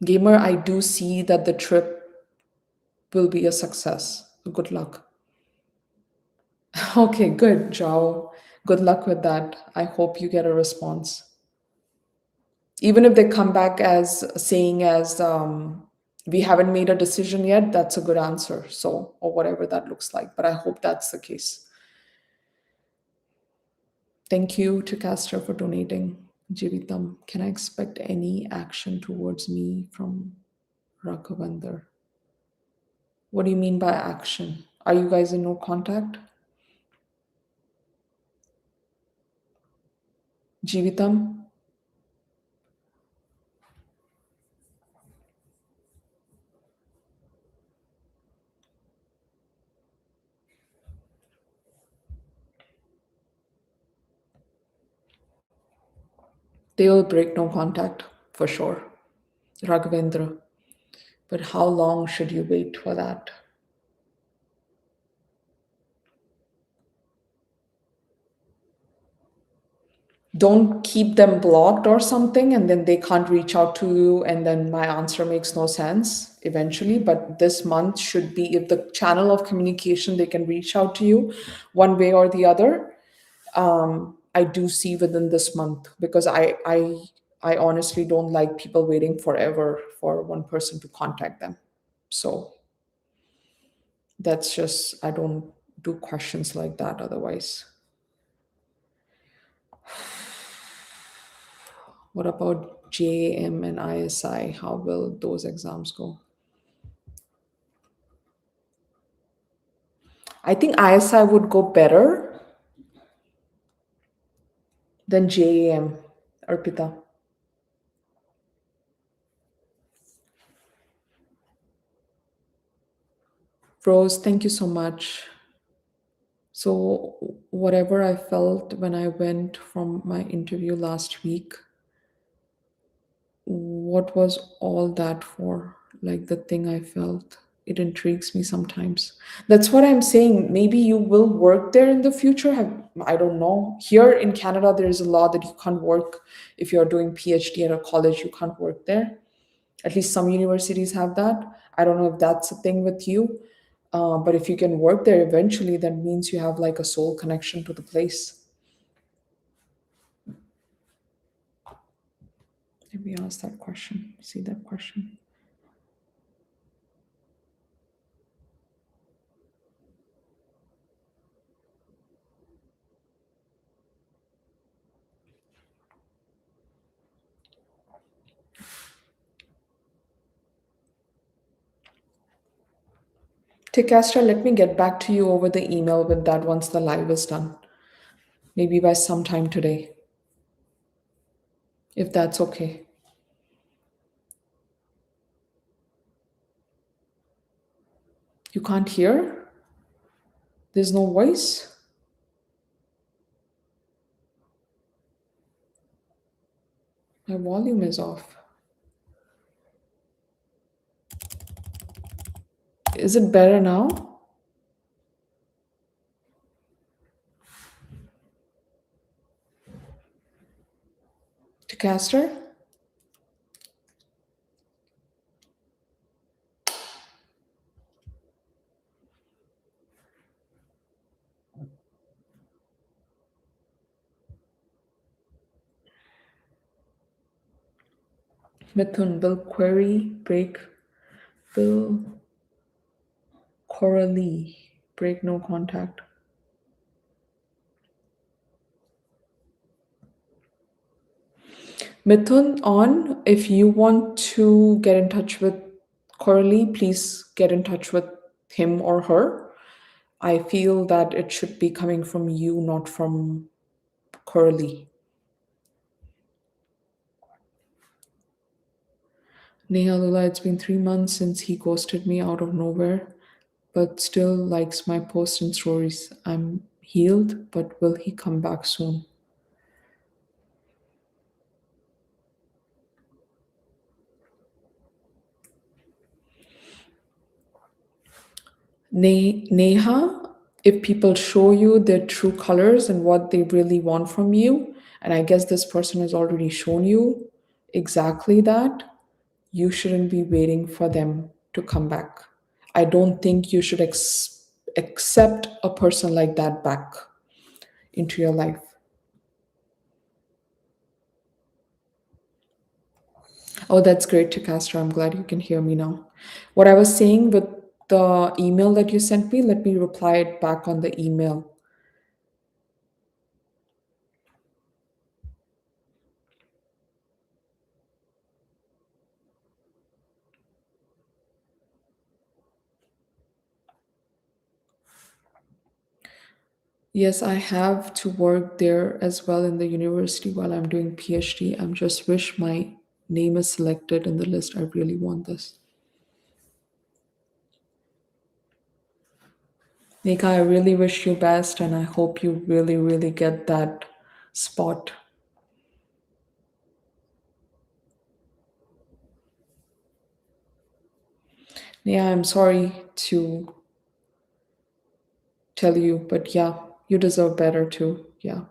Gamer, I do see that the trip will be a success. Good luck. Okay, good, Jao. Good luck with that. I hope you get a response. Even if they come back as saying as we haven't made a decision yet, that's a good answer. So, or whatever that looks like. But I hope that's the case. Thank you to Castor for donating. Jivitam, can I expect any action towards me from Raghavendra? What do you mean by action? Are you guys in no contact? Jivitam, they will break no contact for sure. Raghavendra. But how long should you wait for that? Don't keep them blocked or something and then they can't reach out to you and then my answer makes no sense eventually. But this month should be, if the channel of communication they can reach out to you one way or the other, I do see within this month, because I honestly don't like people waiting forever for one person to contact them. So that's just, I don't do questions like that otherwise. What about JAM and ISI? How will those exams go? I think ISI would go better than JAM, Arpita. Rose, thank you so much. So, whatever I felt when I went from my interview last week, what was all that for? Like the thing I felt, it intrigues me sometimes. That's what I'm saying. Maybe you will work there in the future. I don't know. Here in Canada, there is a law that you can't work if you're doing PhD at a college. You can't work there. At least some universities have that. I don't know if that's a thing with you. But if you can work there eventually, that means you have like a soul connection to the place. Maybe ask that question. See that question. Tikastra, let me get back to you over the email with that once the live is done. Maybe by sometime today, if that's okay. You can't hear? There's no voice? My volume is off. Is it better now? Tikastra? Mithun, will query break, will Coralie break no contact. Mithun, on, if you want to get in touch with Coralie, please get in touch with him or her. I feel that it should be coming from you, not from Coralie. Neha Lula, it's been 3 months since he ghosted me out of nowhere, but still likes my posts and stories. I'm healed, but will he come back soon? Neha, if people show you their true colors and what they really want from you, and I guess this person has already shown you exactly that, you shouldn't be waiting for them to come back. I don't think you should accept a person like that back into your life. Oh, that's great, Chikastra. I'm glad you can hear me now. What I was saying with the email that you sent me, let me reply it back on the email. Yes, I have to work there as well in the university while I'm doing PhD. I'm just wish my name is selected in the list. I really want this. Nika, I really wish you best and I hope you really, really get that spot. Yeah, I'm sorry to tell you, but yeah, you deserve better too. Yeah.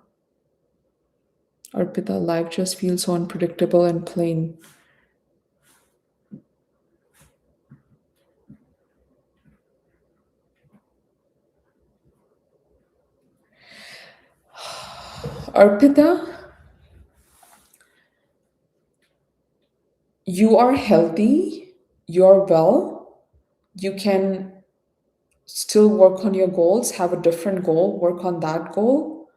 Arpita, life just feels so unpredictable and plain. Arpita, you are healthy, you're well, you can still work on your goals, have a different goal, work on that goal.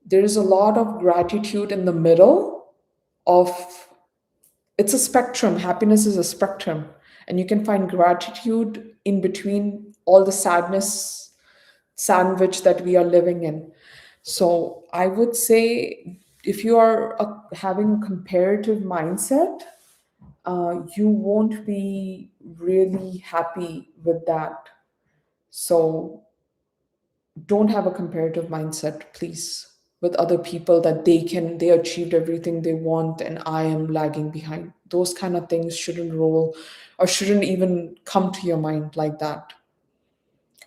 There is a lot of gratitude in the middle of it's a spectrum. Happiness is a spectrum, and you can find gratitude in between all the sadness sandwich that we are living in. So I would say if you are having a comparative mindset, you won't be really happy with that. So don't have a comparative mindset, please, with other people that they achieved everything they want and I am lagging behind. Those kind of things shouldn't roll or shouldn't even come to your mind like that.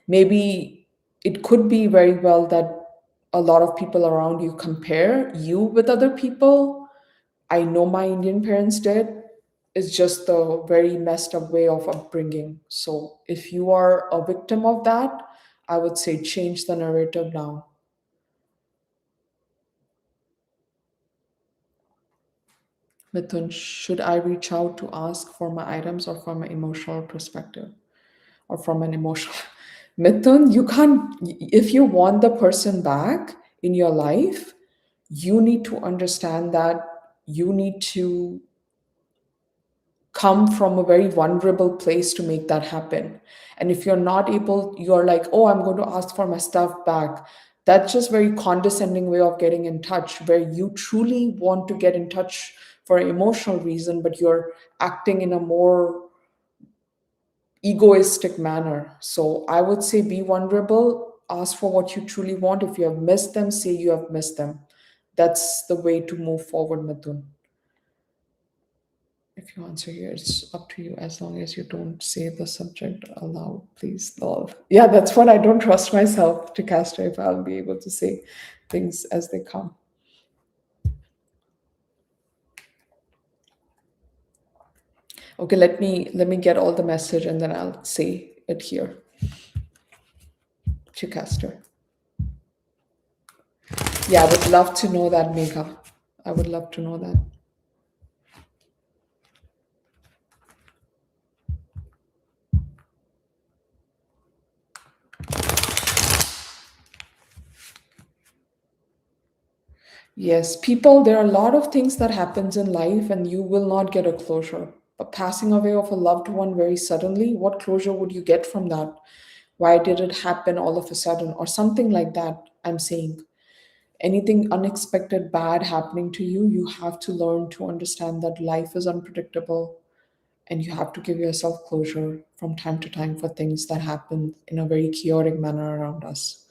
Maybe it could be very well that a lot of people around you compare you with other people. I know my Indian parents did. It's just the very messed up way of upbringing. So if you are a victim of that, I would say change the narrative now. Mithun, should I reach out to ask for my items or from an emotional perspective or from an emotional? Mithun, you can't, if you want the person back in your life, you need to understand that you need to come from a very vulnerable place to make that happen. And if you're not able, you're like, oh, I'm going to ask for my stuff back. That's just very condescending way of getting in touch, where you truly want to get in touch for an emotional reason, but you're acting in a more egoistic manner. So I would say be vulnerable, ask for what you truly want. If you have missed them, say you have missed them. That's the way to move forward, Mithun. If you answer here, it's up to you as long as you don't say the subject aloud, please. Lol. Yeah, that's what I don't trust myself to cast if I'll be able to say things as they come. Okay, let me get all the message and then I'll say it here to Caster. Yeah, I would love to know that, Megha. I would love to know that. Yes, people, there are a lot of things that happens in life and you will not get a closure. A passing away of a loved one very suddenly, what closure would you get from that? Why did it happen all of a sudden? Or something like that, I'm saying. Anything unexpected bad happening to you, you have to learn to understand that life is unpredictable and you have to give yourself closure from time to time for things that happen in a very chaotic manner around us.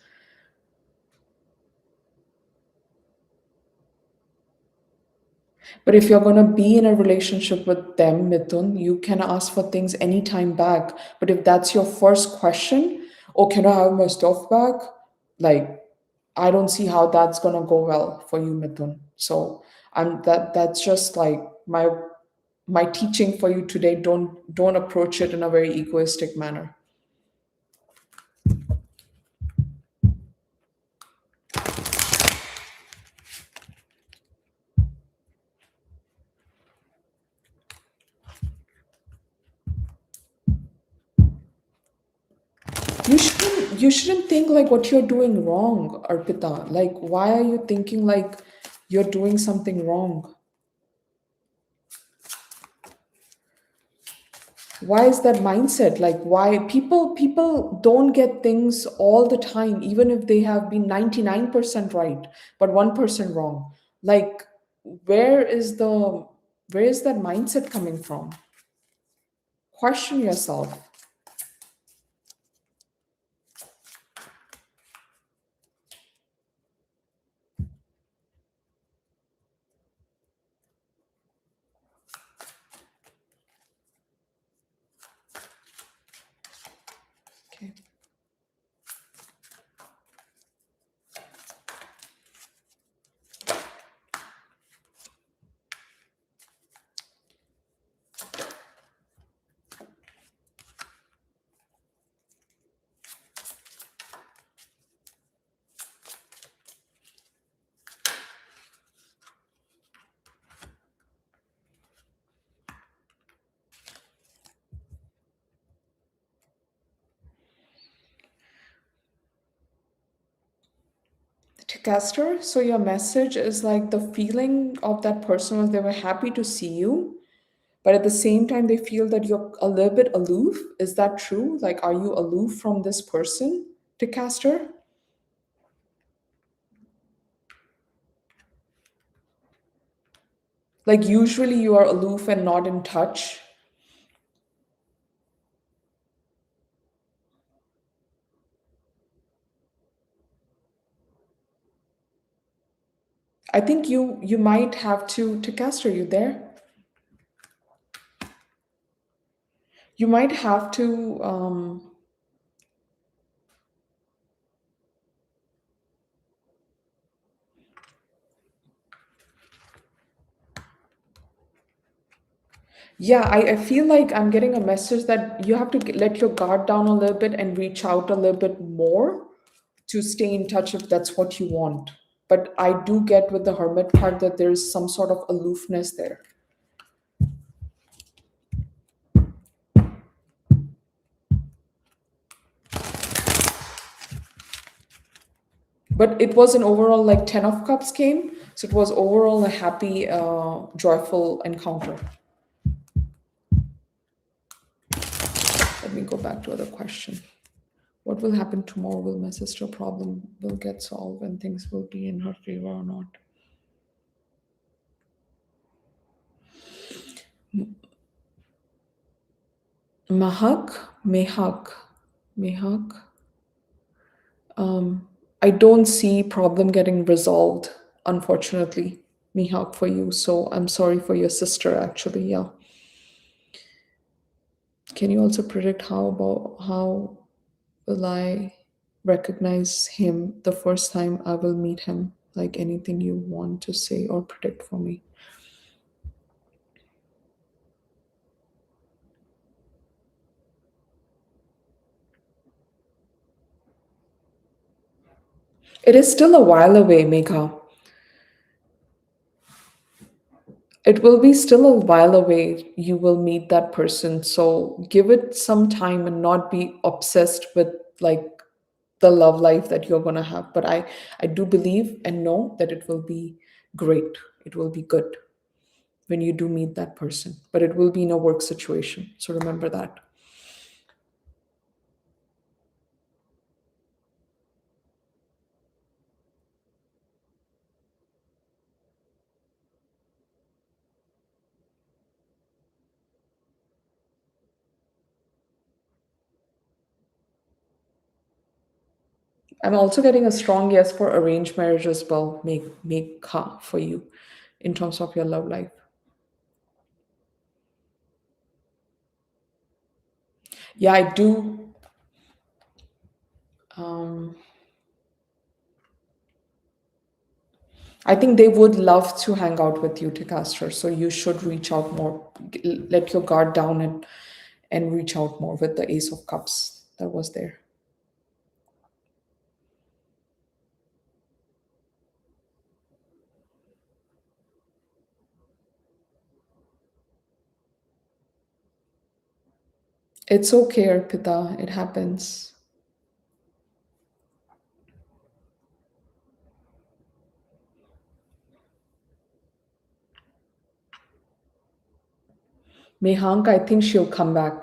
But if you're going to be in a relationship with them, Mithun, you can ask for things anytime back. But if that's your first question, oh, can I have my stuff back? Like, I don't see how that's going to go well for you, Mithun. So that's just like my teaching for you today. Don't approach it in a very egoistic manner. You shouldn't think like what you're doing wrong, Arpita. Like, why are you thinking like you're doing something wrong? Why is that mindset? Like, why people don't get things all the time, even if they have been 99% right, but 1% wrong. Like, where is the where is that mindset coming from? Question yourself. Okay. To Castor, so your message is like the feeling of that person was they were happy to see you, but at the same time they feel that you're a little bit aloof. Is that true? Like, are you aloof from this person, to Castor? Like, usually you are aloof and not in touch. I think you might have to cast. Are you there? You might have to. Yeah, I feel like I'm getting a message that you have to let your guard down a little bit and reach out a little bit more to stay in touch if that's what you want. But I do get with the hermit card that there's some sort of aloofness there. But it was an overall like 10 of cups came. So it was overall a happy, joyful encounter. Let me go back to other question. What will happen tomorrow? Will my sister problem will get solved and things will be in her favor or not? Mehak. I don't see problem getting resolved, unfortunately, Mihak, for you. So I'm sorry for your sister, actually. Yeah. Can you also predict how will I recognize him the first time I will meet him? Like anything you want to say or predict for me? It is still a while away, Megha. It will be still a while away. You will meet that person. So give it some time and not be obsessed with like the love life that you're going to have. But I do believe and know that it will be great. It will be good when you do meet that person. But it will be in a work situation. So remember that. I'm also getting a strong yes for arranged marriage as well. Make ha for you in terms of your love life. Yeah, I do. Um, I think they would love to hang out with you, Ticaster. So you should reach out more. Let your guard down and reach out more with the Ace of Cups that was there. It's okay, Arpita. It happens. Mehank, I think she'll come back.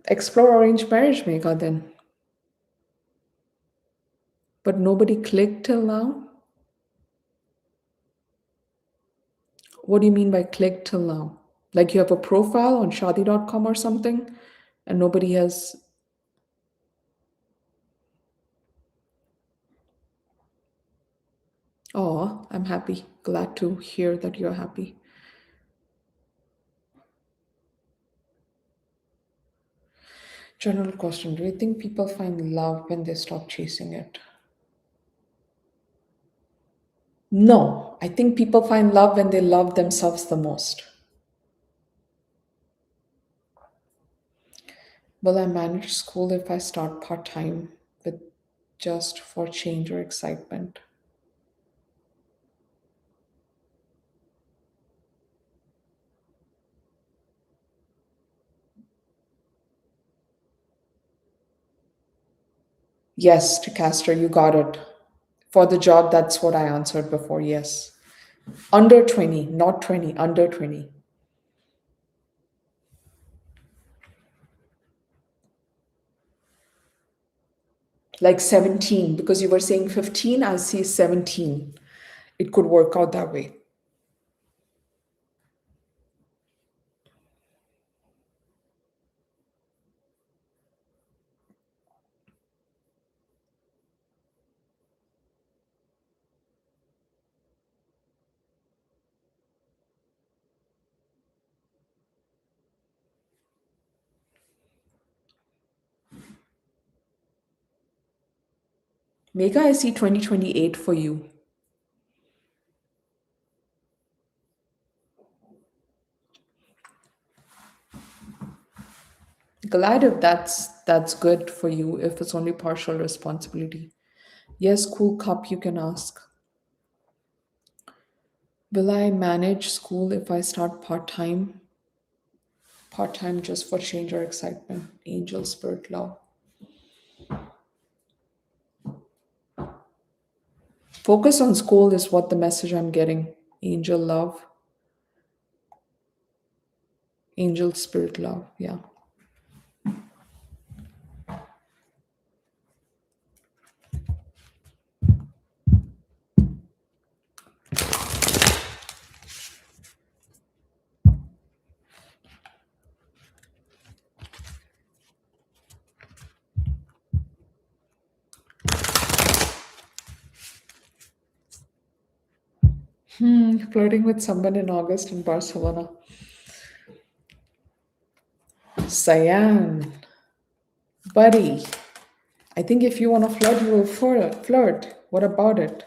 Explore arranged marriage, Megha, then. But nobody clicked till now? What do you mean by click till now? Like you have a profile on shadi.com or something and nobody has. Oh, I'm happy. Glad to hear that you're happy. General question. Do you think people find love when they stop chasing it? No, I think people find love when they love themselves the most. Will I manage school if I start part time with just for change or excitement? Yes, to Castor, you got it. For the job, that's what I answered before. Yes. Under 20, not 20, under 20. Like 17, because you were saying 15, I see 17. It could work out that way. Mega, I see 2028 for you. Glad if that's good for you if it's only partial responsibility. Yes, cool cup, you can ask. Will I manage school if I start part time? Part time just for change or excitement. Angel, spirit, love. Focus on school is what the message I'm getting. Angel, love. Angel, spirit, love. Yeah. Flirting with someone in August in Barcelona. Cyan, buddy. I think if you want to flirt, you will flirt. What about it?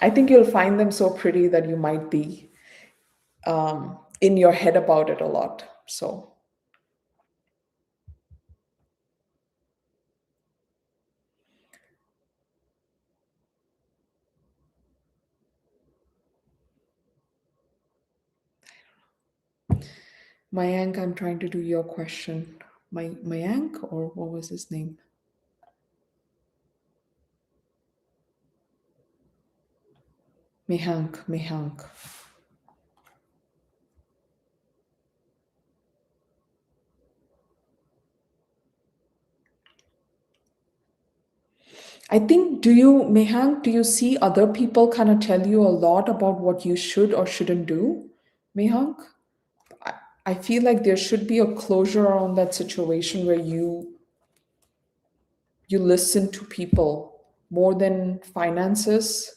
I think you'll find them so pretty that you might be in your head about it a lot. So, Mayank, I'm trying to do your question. Mayank, or what was his name? Mehank. I think, Mehank, do you see other people kind of tell you a lot about what you should or shouldn't do? Mehank? I, I feel like there should be a closure around that situation where you listen to people more than finances.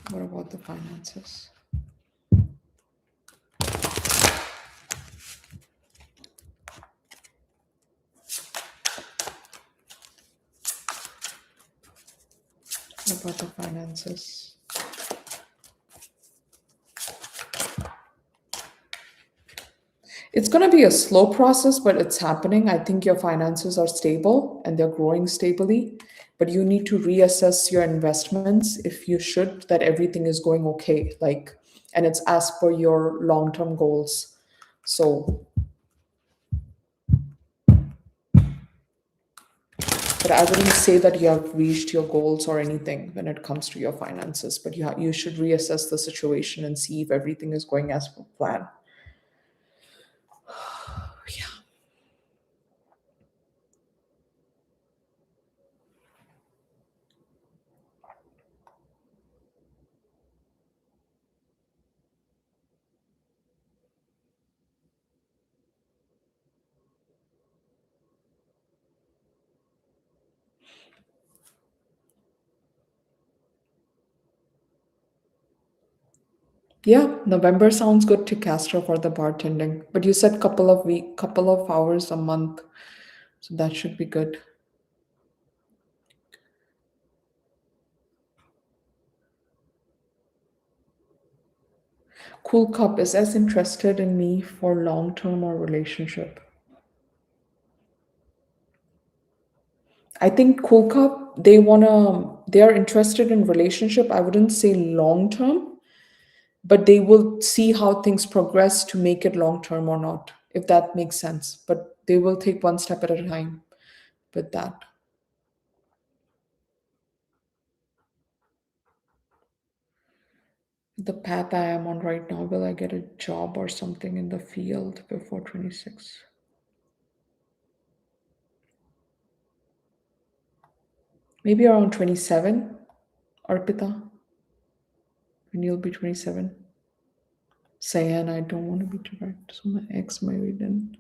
What about the finances? What about the finances? It's going to be a slow process, but it's happening. I think your finances are stable and they're growing stably, but you need to reassess your investments if you should, that everything is going okay, like, and it's as per your long term goals. So, but I wouldn't say that you have reached your goals or anything when it comes to your finances, but you should reassess the situation and see if everything is going as per plan. Yeah, November sounds good to Castro for the bartending. But you said couple of hours a month, so that should be good. Cool Cup is as interested in me for long term or relationship. I think Cool Cup, they are interested in relationship. I wouldn't say long term, but they will see how things progress to make it long term or not, if that makes sense. But they will take one step at a time with that. The path I am on right now, will I get a job or something in the field before 26? Maybe around 27, Arpita, when you'll be 27. Sayan, I don't want to be direct. So my ex married in.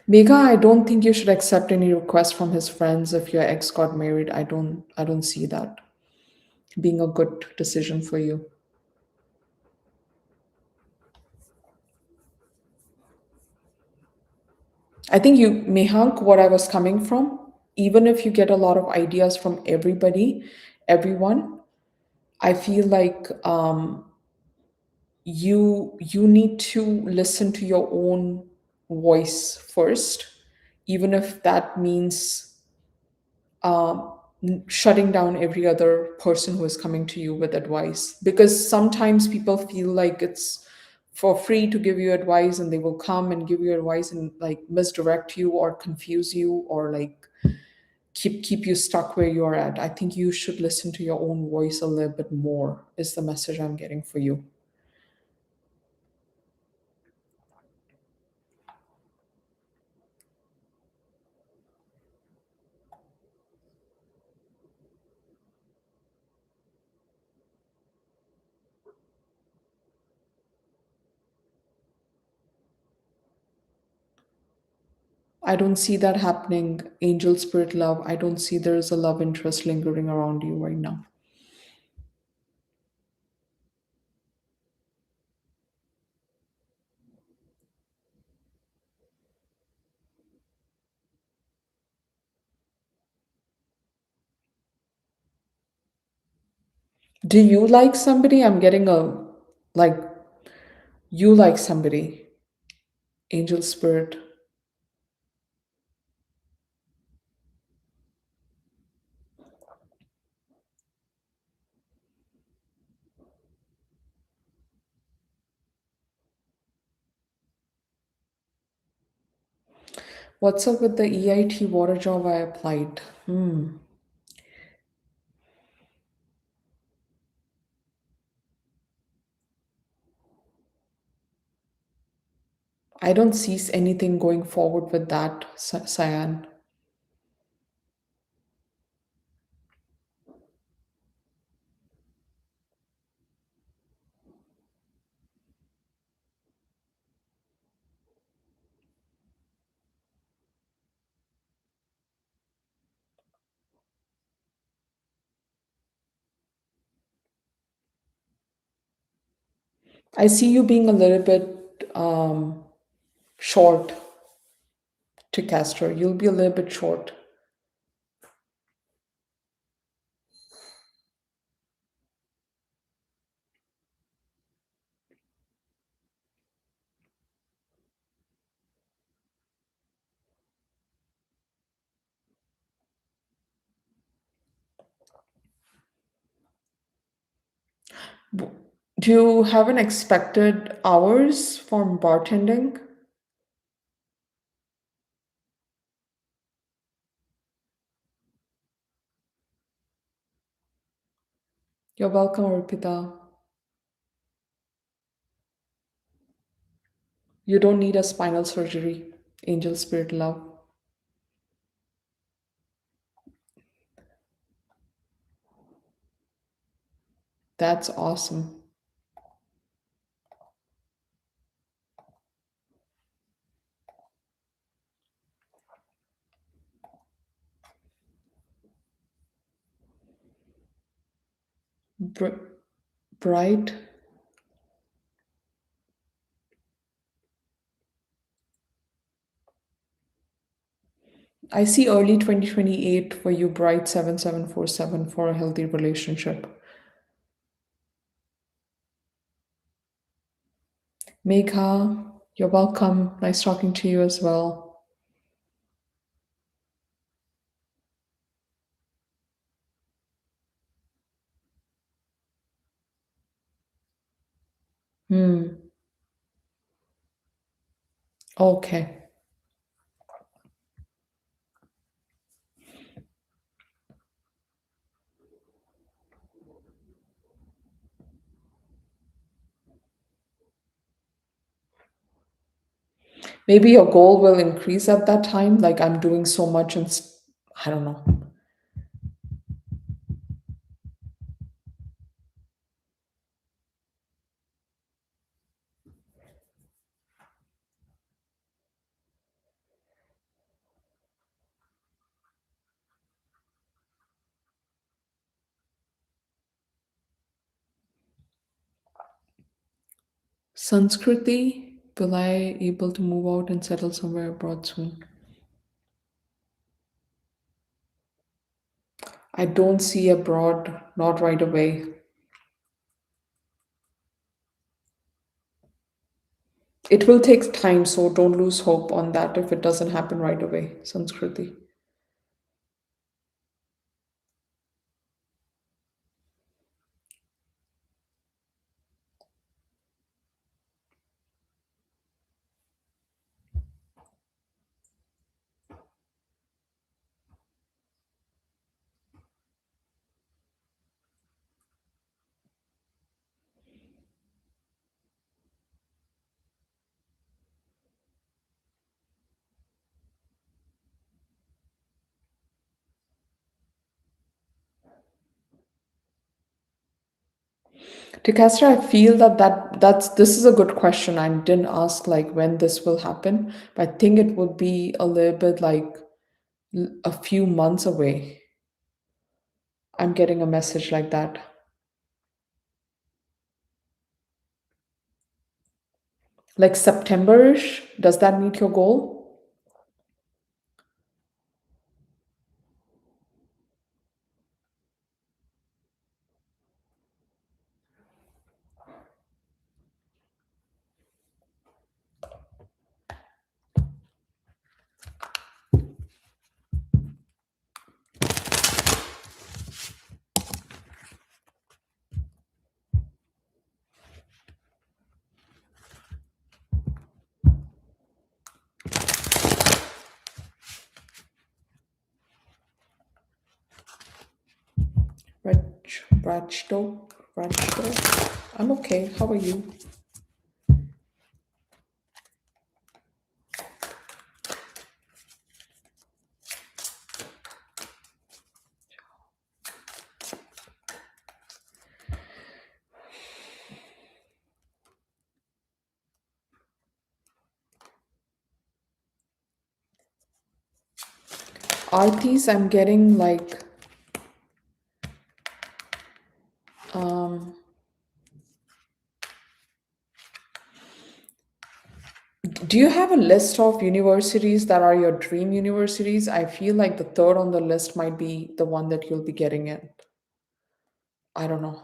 Megha, I don't think you should accept any request from his friends if your ex got married. I don't see that being a good decision for you. I think you, Mehank, what I was coming from, even if you get a lot of ideas from everybody, everyone, I feel like you need to listen to your own voice first, even if that means shutting down every other person who is coming to you with advice. Because sometimes people feel like it's for free to give you advice, and they will come and give you advice and like misdirect you or confuse you or like keep you stuck where you're at. I think you should listen to your own voice a little bit more, is the message I'm getting for you. I don't see that happening. Angel spirit love, I don't see there is a love interest lingering around you right now. Do you like somebody? I'm getting a like you like somebody. Angel spirit. What's up with the EIT water job I applied? I don't see anything going forward with that, Cyan. I see you being a little bit short to Castor. You'll be a little bit short. Do you have an expected hours from bartending? You're welcome, Arpita. You don't need a spinal surgery, angel spirit love. That's awesome. Br- Bright. I see early 2028 for you, Bright 7747 for a healthy relationship. Megha, you're welcome. Nice talking to you as well. Hmm. Okay. Maybe your goal will increase at that time. Like I'm doing so much and I don't know. Sanskriti, will I able to move out and settle somewhere abroad soon? I don't see abroad, not right away. It will take time, so don't lose hope on that if it doesn't happen right away, Sanskriti. Tikastra, I feel that's this is a good question. I didn't ask like when this will happen, but I think it would be a little bit like a few months away. I'm getting a message like that. Like September-ish. Does that meet your goal? Rajto. I'm okay. How are you? Artis, I'm getting like um do you have a list of universities that are your dream universities? I feel like the third on the list might be the one that you'll be getting in. I don't know.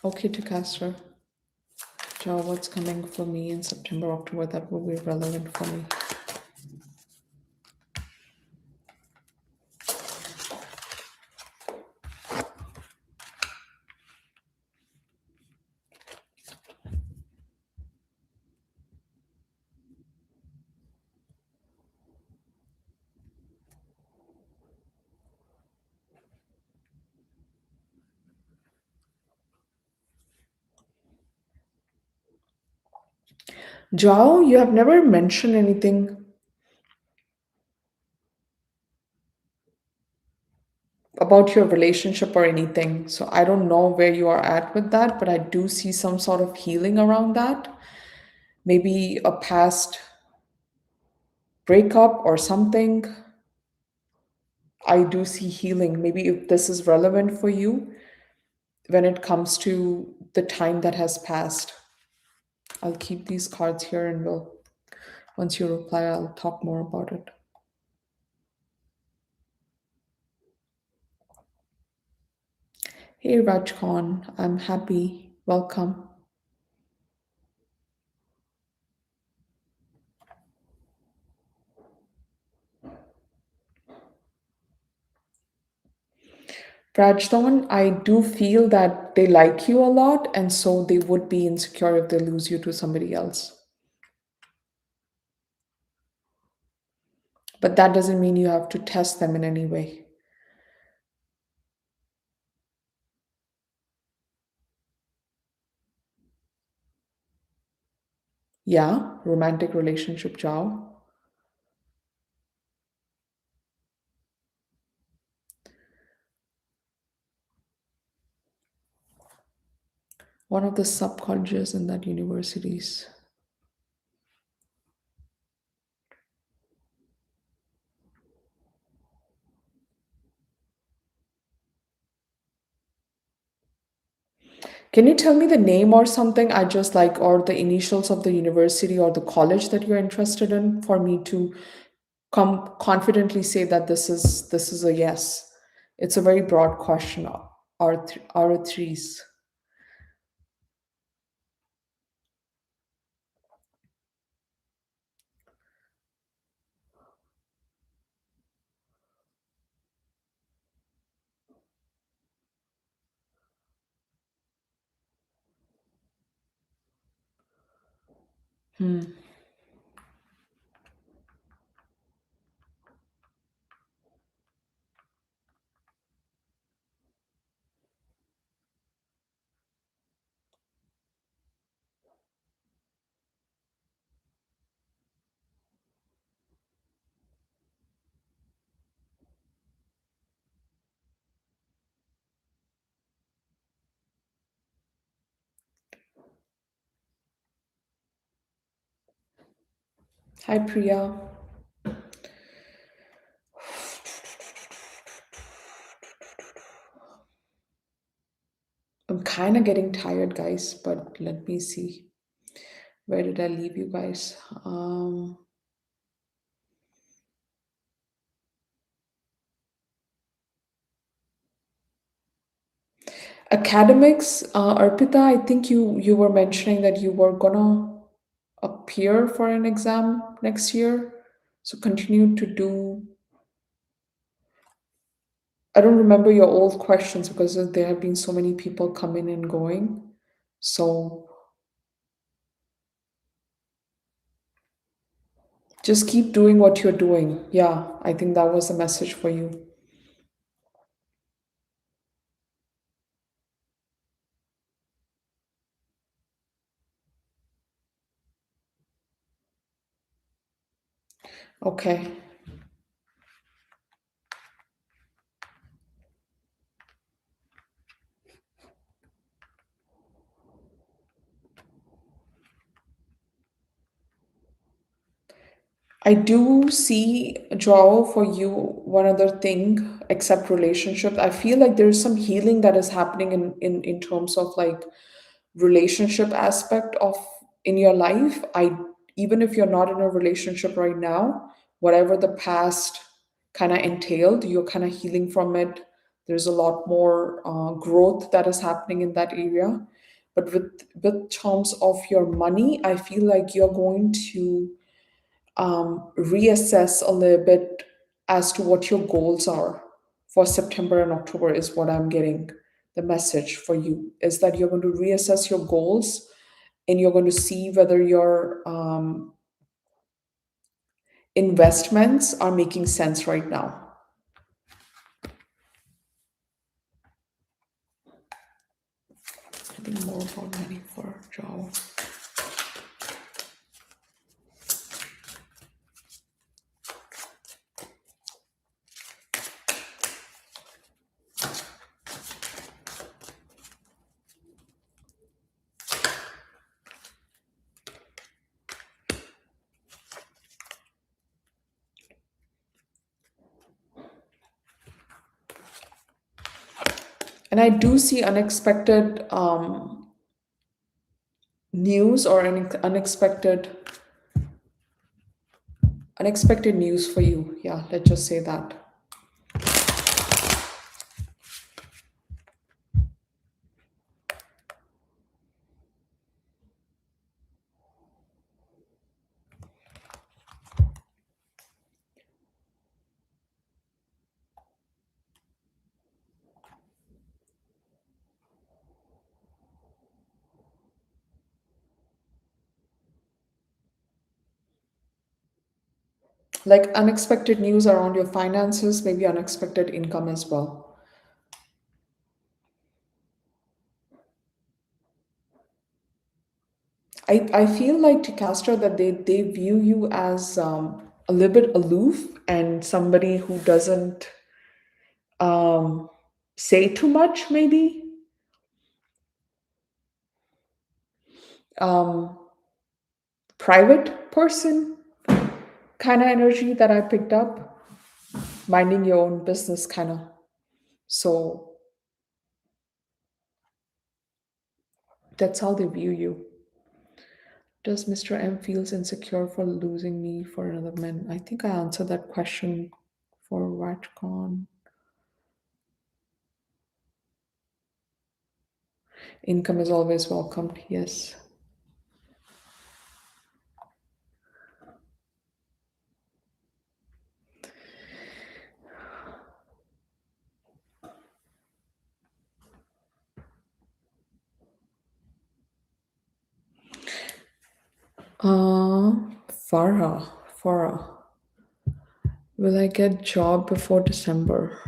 Okay, to Castro. Joe, what's coming for me in September, October that will be relevant for me? Joe, you have never mentioned anything about your relationship or anything. So I don't know where you are at with that, but I do see some sort of healing around that. Maybe a past breakup or something. I do see healing. Maybe if this is relevant for you when it comes to the time that has passed. I'll keep these cards here and once you reply, I'll talk more about it. Hey Rajkon, I'm happy. Welcome. Rajdan, I do feel that they like you a lot, and so they would be insecure if they lose you to somebody else. But that doesn't mean you have to test them in any way. Yeah, romantic relationship, Jao. One of the subcolleges in that universities. Can you tell me the name or something? I just like, or the initials of the university or the college that you're interested in for me to come confidently say that this is a yes. It's a very broad question. R threes. Hmm. Hi Priya. I'm kind of getting tired, guys, but let me see. Where did I leave you guys? Academics, Arpita, I think you were mentioning that you were gonna appear for an exam next year. So continue to do. I don't remember your old questions because there have been so many people coming and going. So just keep doing what you're doing. Yeah, I think that was the message for you. Okay. I do see, Joao, for you, one other thing except relationships. I feel like there's some healing that is happening in terms of like relationship aspect of in your life. I even if you're not in a relationship right now, whatever the past kind of entailed, you're kind of healing from it. There's a lot more growth that is happening in that area. But with terms of your money, I feel like you're going to reassess a little bit as to what your goals are for September and October, is what I'm getting. The message for you is that you're going to reassess your goals and you're going to see whether your investments are making sense right now. I think more about money for Joe. And I do see unexpected news or unexpected news for you. Yeah, let's just say that. Like unexpected news around your finances, maybe unexpected income as well. I feel like to Castro that they view you as a little bit aloof and somebody who doesn't um, say too much, maybe. Um, Private person kind of energy that I picked up, minding your own business kind of. So that's how they view you. Does Mr. M feels insecure for losing me for another man? I think I answered that question for WatchCon. Income is always welcomed. Yes. Uh, Farah. Farah. Will I get job before December?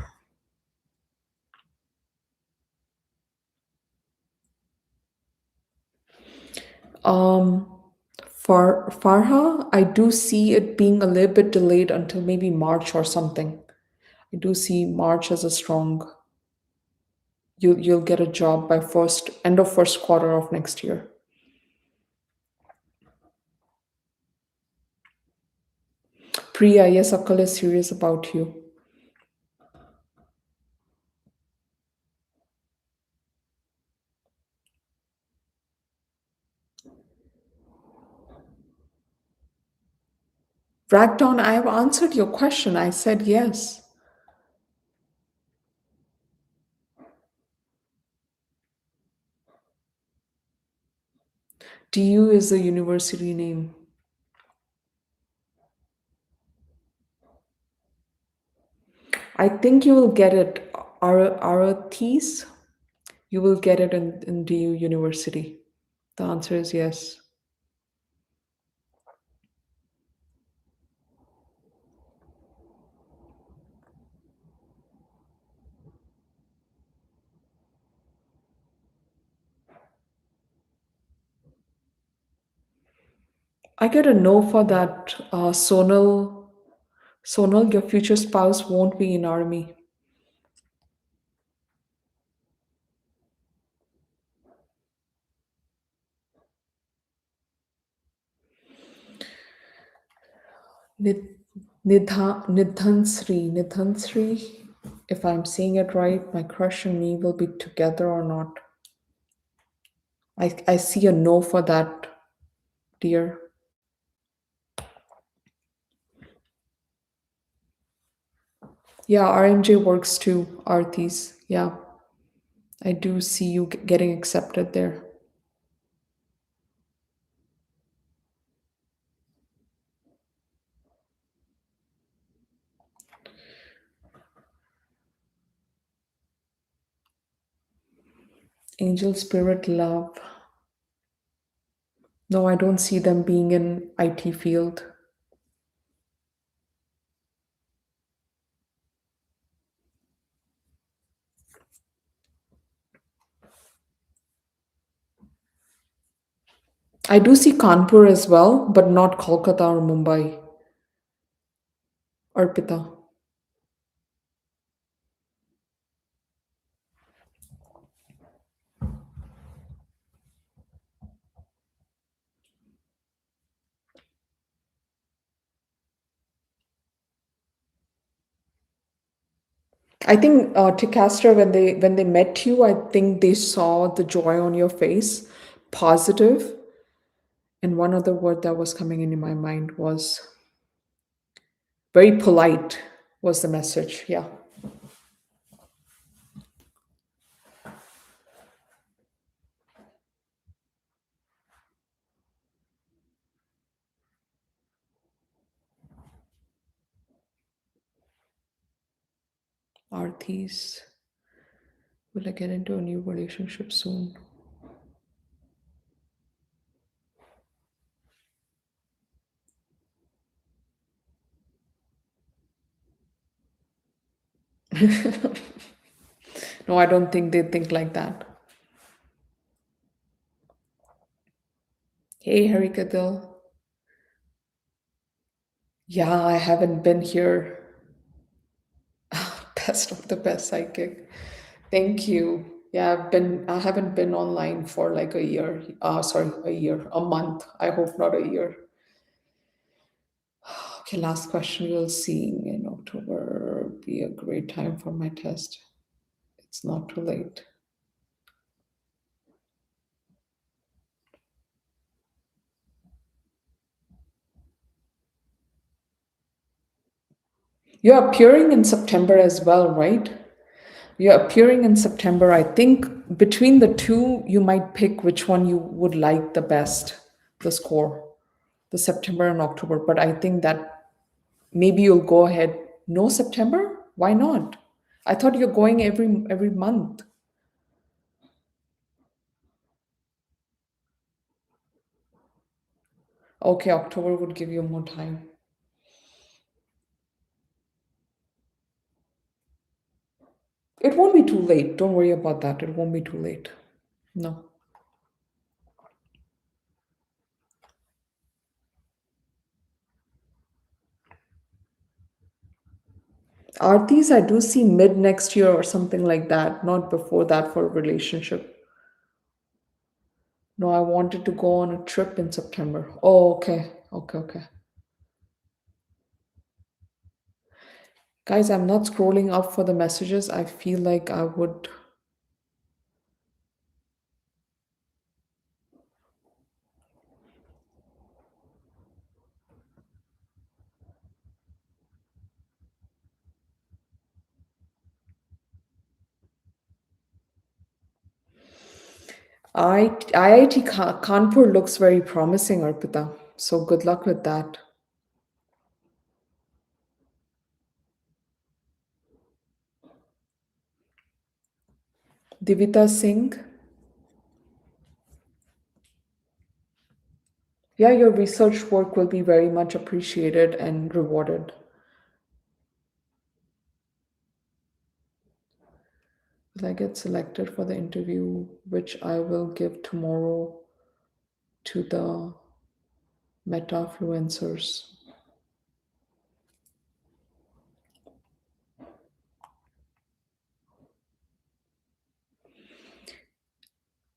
Um, for Farha, I do see it being a little bit delayed until maybe March or something. I do see March as a strong. You'll get a job by first end of first quarter of next year. Priya, yes, Akal is serious about you. Ragdown, I have answered your question. I said yes. DU is the university name. I think you will get it. Aratis, you will get it in DU University. The answer is yes. I get a no for that. Sonal, your future spouse won't be in army. Nid- Nidhansri, if I'm saying it right, my crush and me will be together or not. I see a no for that, dear. Yeah, RMJ works too, Arthis. Yeah, I do see you getting accepted there. Angel Spirit Love. No, I don't see them being in IT field. I do see Kanpur as well, but not Kolkata or Mumbai. Arpita. I think Ticastra, when they met you, I think they saw the joy on your face, positive. And one other word that was coming into my mind was very polite. Was the message? Yeah, Arthis. Will I get into a new relationship soon? No, I don't think they think like that. Hey, Harika Dill. Yeah, I haven't been here. Best of the best psychic. Thank you. Yeah, I haven't been online for like a year. Sorry, a year, a month. I hope not a year. Okay, last question. We'll see in October. Be a great time for my test. It's not too late. You're appearing in September as well, right? You're appearing in September. I think between the two, you might pick which one you would like the best, the score, the September and October. But I think that maybe you'll go ahead. No September? Why not? I thought you're going every month. Okay, October would give you more time. It won't be too late. Don't worry about that. It won't be too late. No. Artis, I do see mid next year or something like that, not before that for a relationship. No, I wanted to go on a trip in September. Oh, okay. Okay, okay. Guys, I'm not scrolling up for the messages. I feel like I would. IIT Kanpur looks very promising, Arpita. So good luck with that. Divita Singh, yeah, your research work will be very much appreciated and rewarded. Will I get selected for the interview, which I will give tomorrow to the Metafluencers?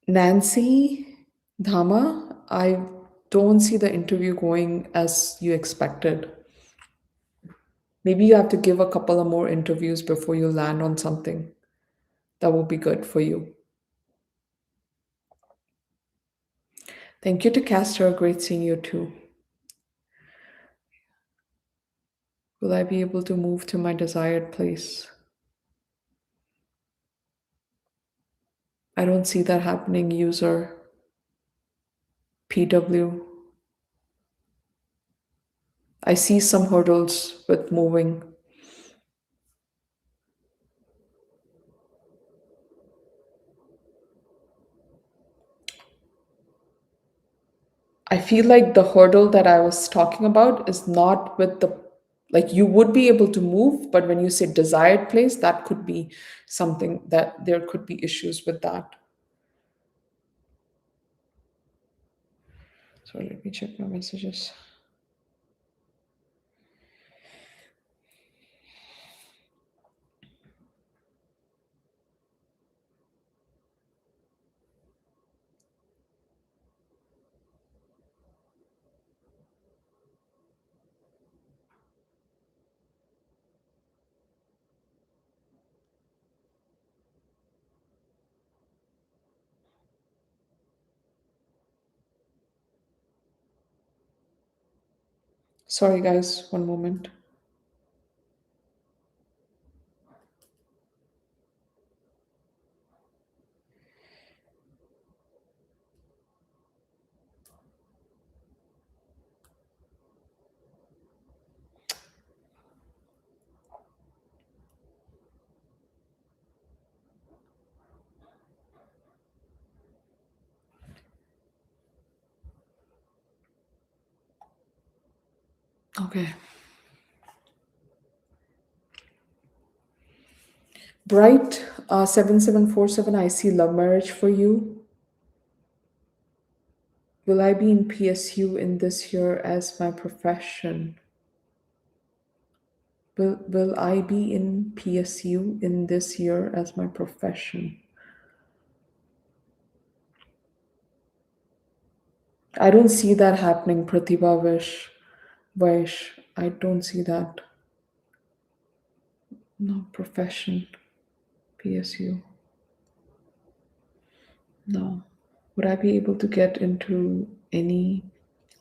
Nancy Dhama, I don't see the interview going as you expected. Maybe you have to give a couple of more interviews before you land on something that will be good for you. Thank you to Castor. Great seeing you too. Will I be able to move to my desired place? I don't see that happening, user PW. I see some hurdles with moving. I feel like the hurdle that I was talking about is not with the, like, you would be able to move, but when you say desired place, that could be something that there could be issues with that. So let me check my messages. Sorry, guys, one moment. Okay. Bright 7747, I see love marriage for you. Will I be in PSU in this year as my profession? Will I be in PSU in this year as my profession? I don't see that happening, Pratibha Vish. I don't see that. No, profession, PSU. No. Would I be able to get into any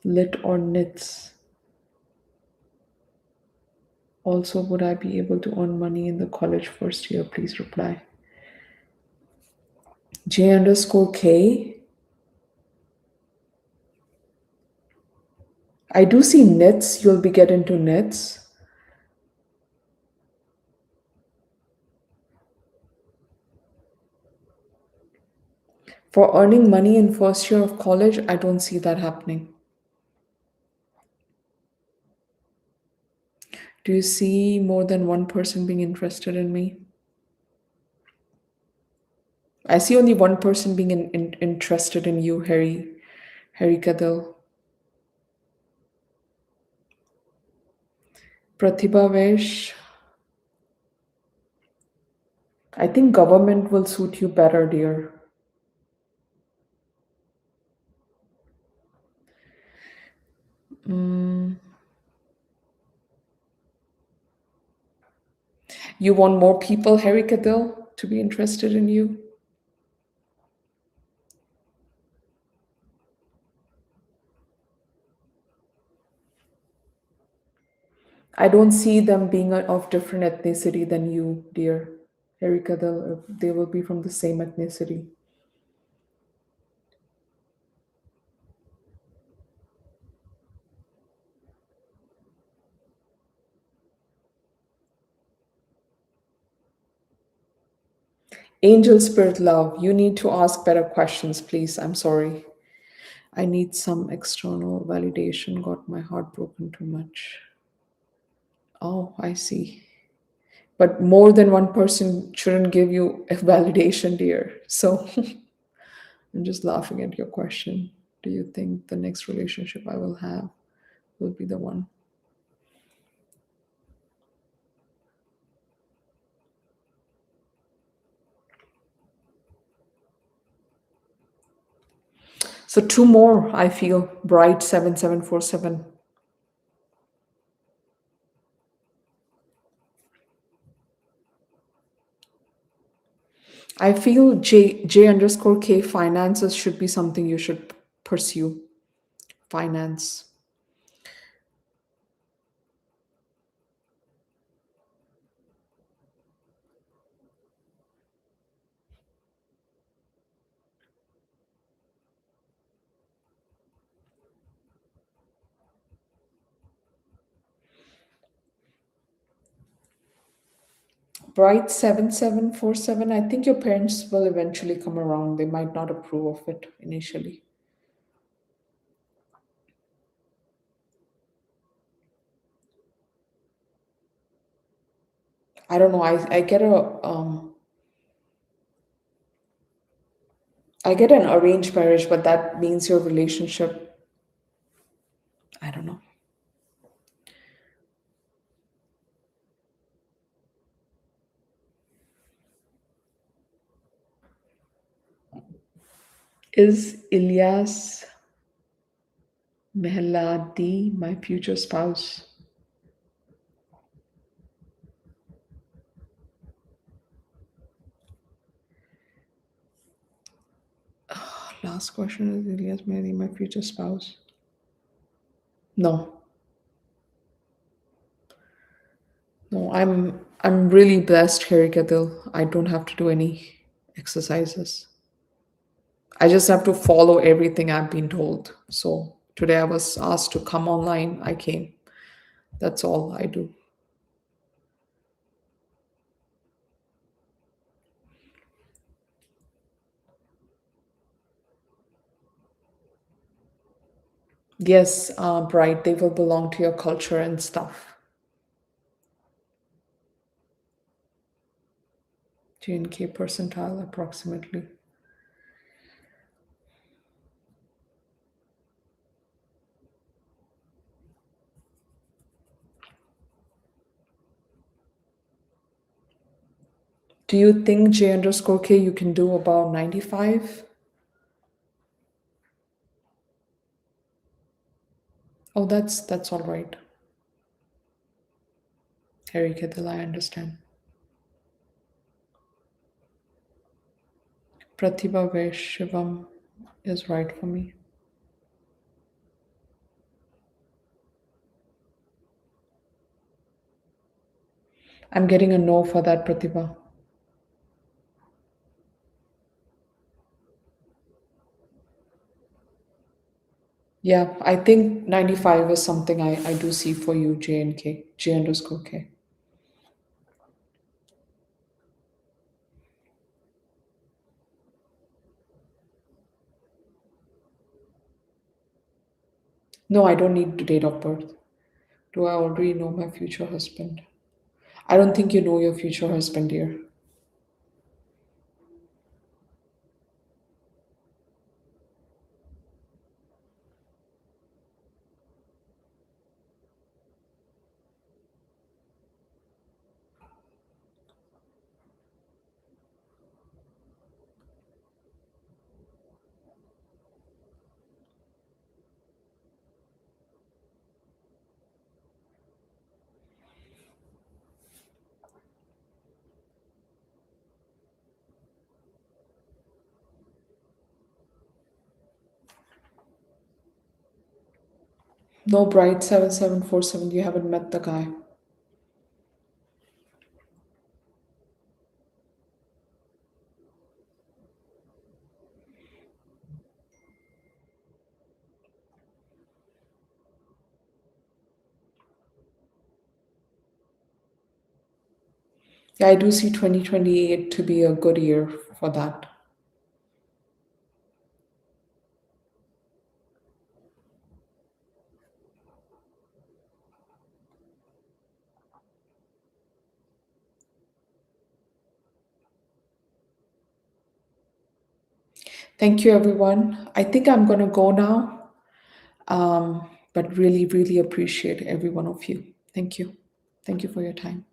lit or knits? Also, would I be able to earn money in the college first year? Please reply. J underscore K. I do see knits. You'll be get into knits. For earning money in first year of college, I don't see that happening. Do you see more than one person being interested in me? I see only one person being interested in you, Harry Kadil. Pratibha Vesh, I think government will suit you better, dear. You want more people, Harry Kadil, to be interested in you? I don't see them being of different ethnicity than you, dear Harry Kadil. They will be from the same ethnicity. Angel Spirit Love, you need to ask better questions, please. I'm sorry. I need some external validation. Got my heart broken too much. Oh, I see. But more than one person shouldn't give you a validation, dear. So I'm just laughing at your question. Do you think the next relationship I will have will be the one? So two more, I feel. Bright 7747. I feel J underscore K finances should be something you should pursue. Finance. Bright 7747. I think your parents will eventually come around. They might not approve of it initially. I don't know. I get an arranged marriage, but that means your relationship. I don't know. Is Ilyas Mehladi my future spouse? Last question, is Ilyas Mehladi my future spouse? No, no. I'm really blessed, Harry Kadil. I don't have to do any exercises. I just have to follow everything I've been told. So today I was asked to come online. I came. That's all I do. Yes, Bright, they will belong to your culture and stuff. JNK percentile approximately. Do you think J underscore K you can do about 95? Oh, that's all right. Harry Kedil, I understand. Pratibha Vaishnavam is right for me. I'm getting a no for that, Pratibha. Yeah, I think 95 is something I do see for you, J and K, J underscore K. No, I don't need the date of birth. Do I already know my future husband? I don't think you know your future husband, dear. No, Bright 7747, you haven't met the guy. Yeah, I do see 2028 to be a good year for that. Thank you, everyone. I think I'm going to go now, but really, really appreciate every one of you. Thank you. Thank you for your time.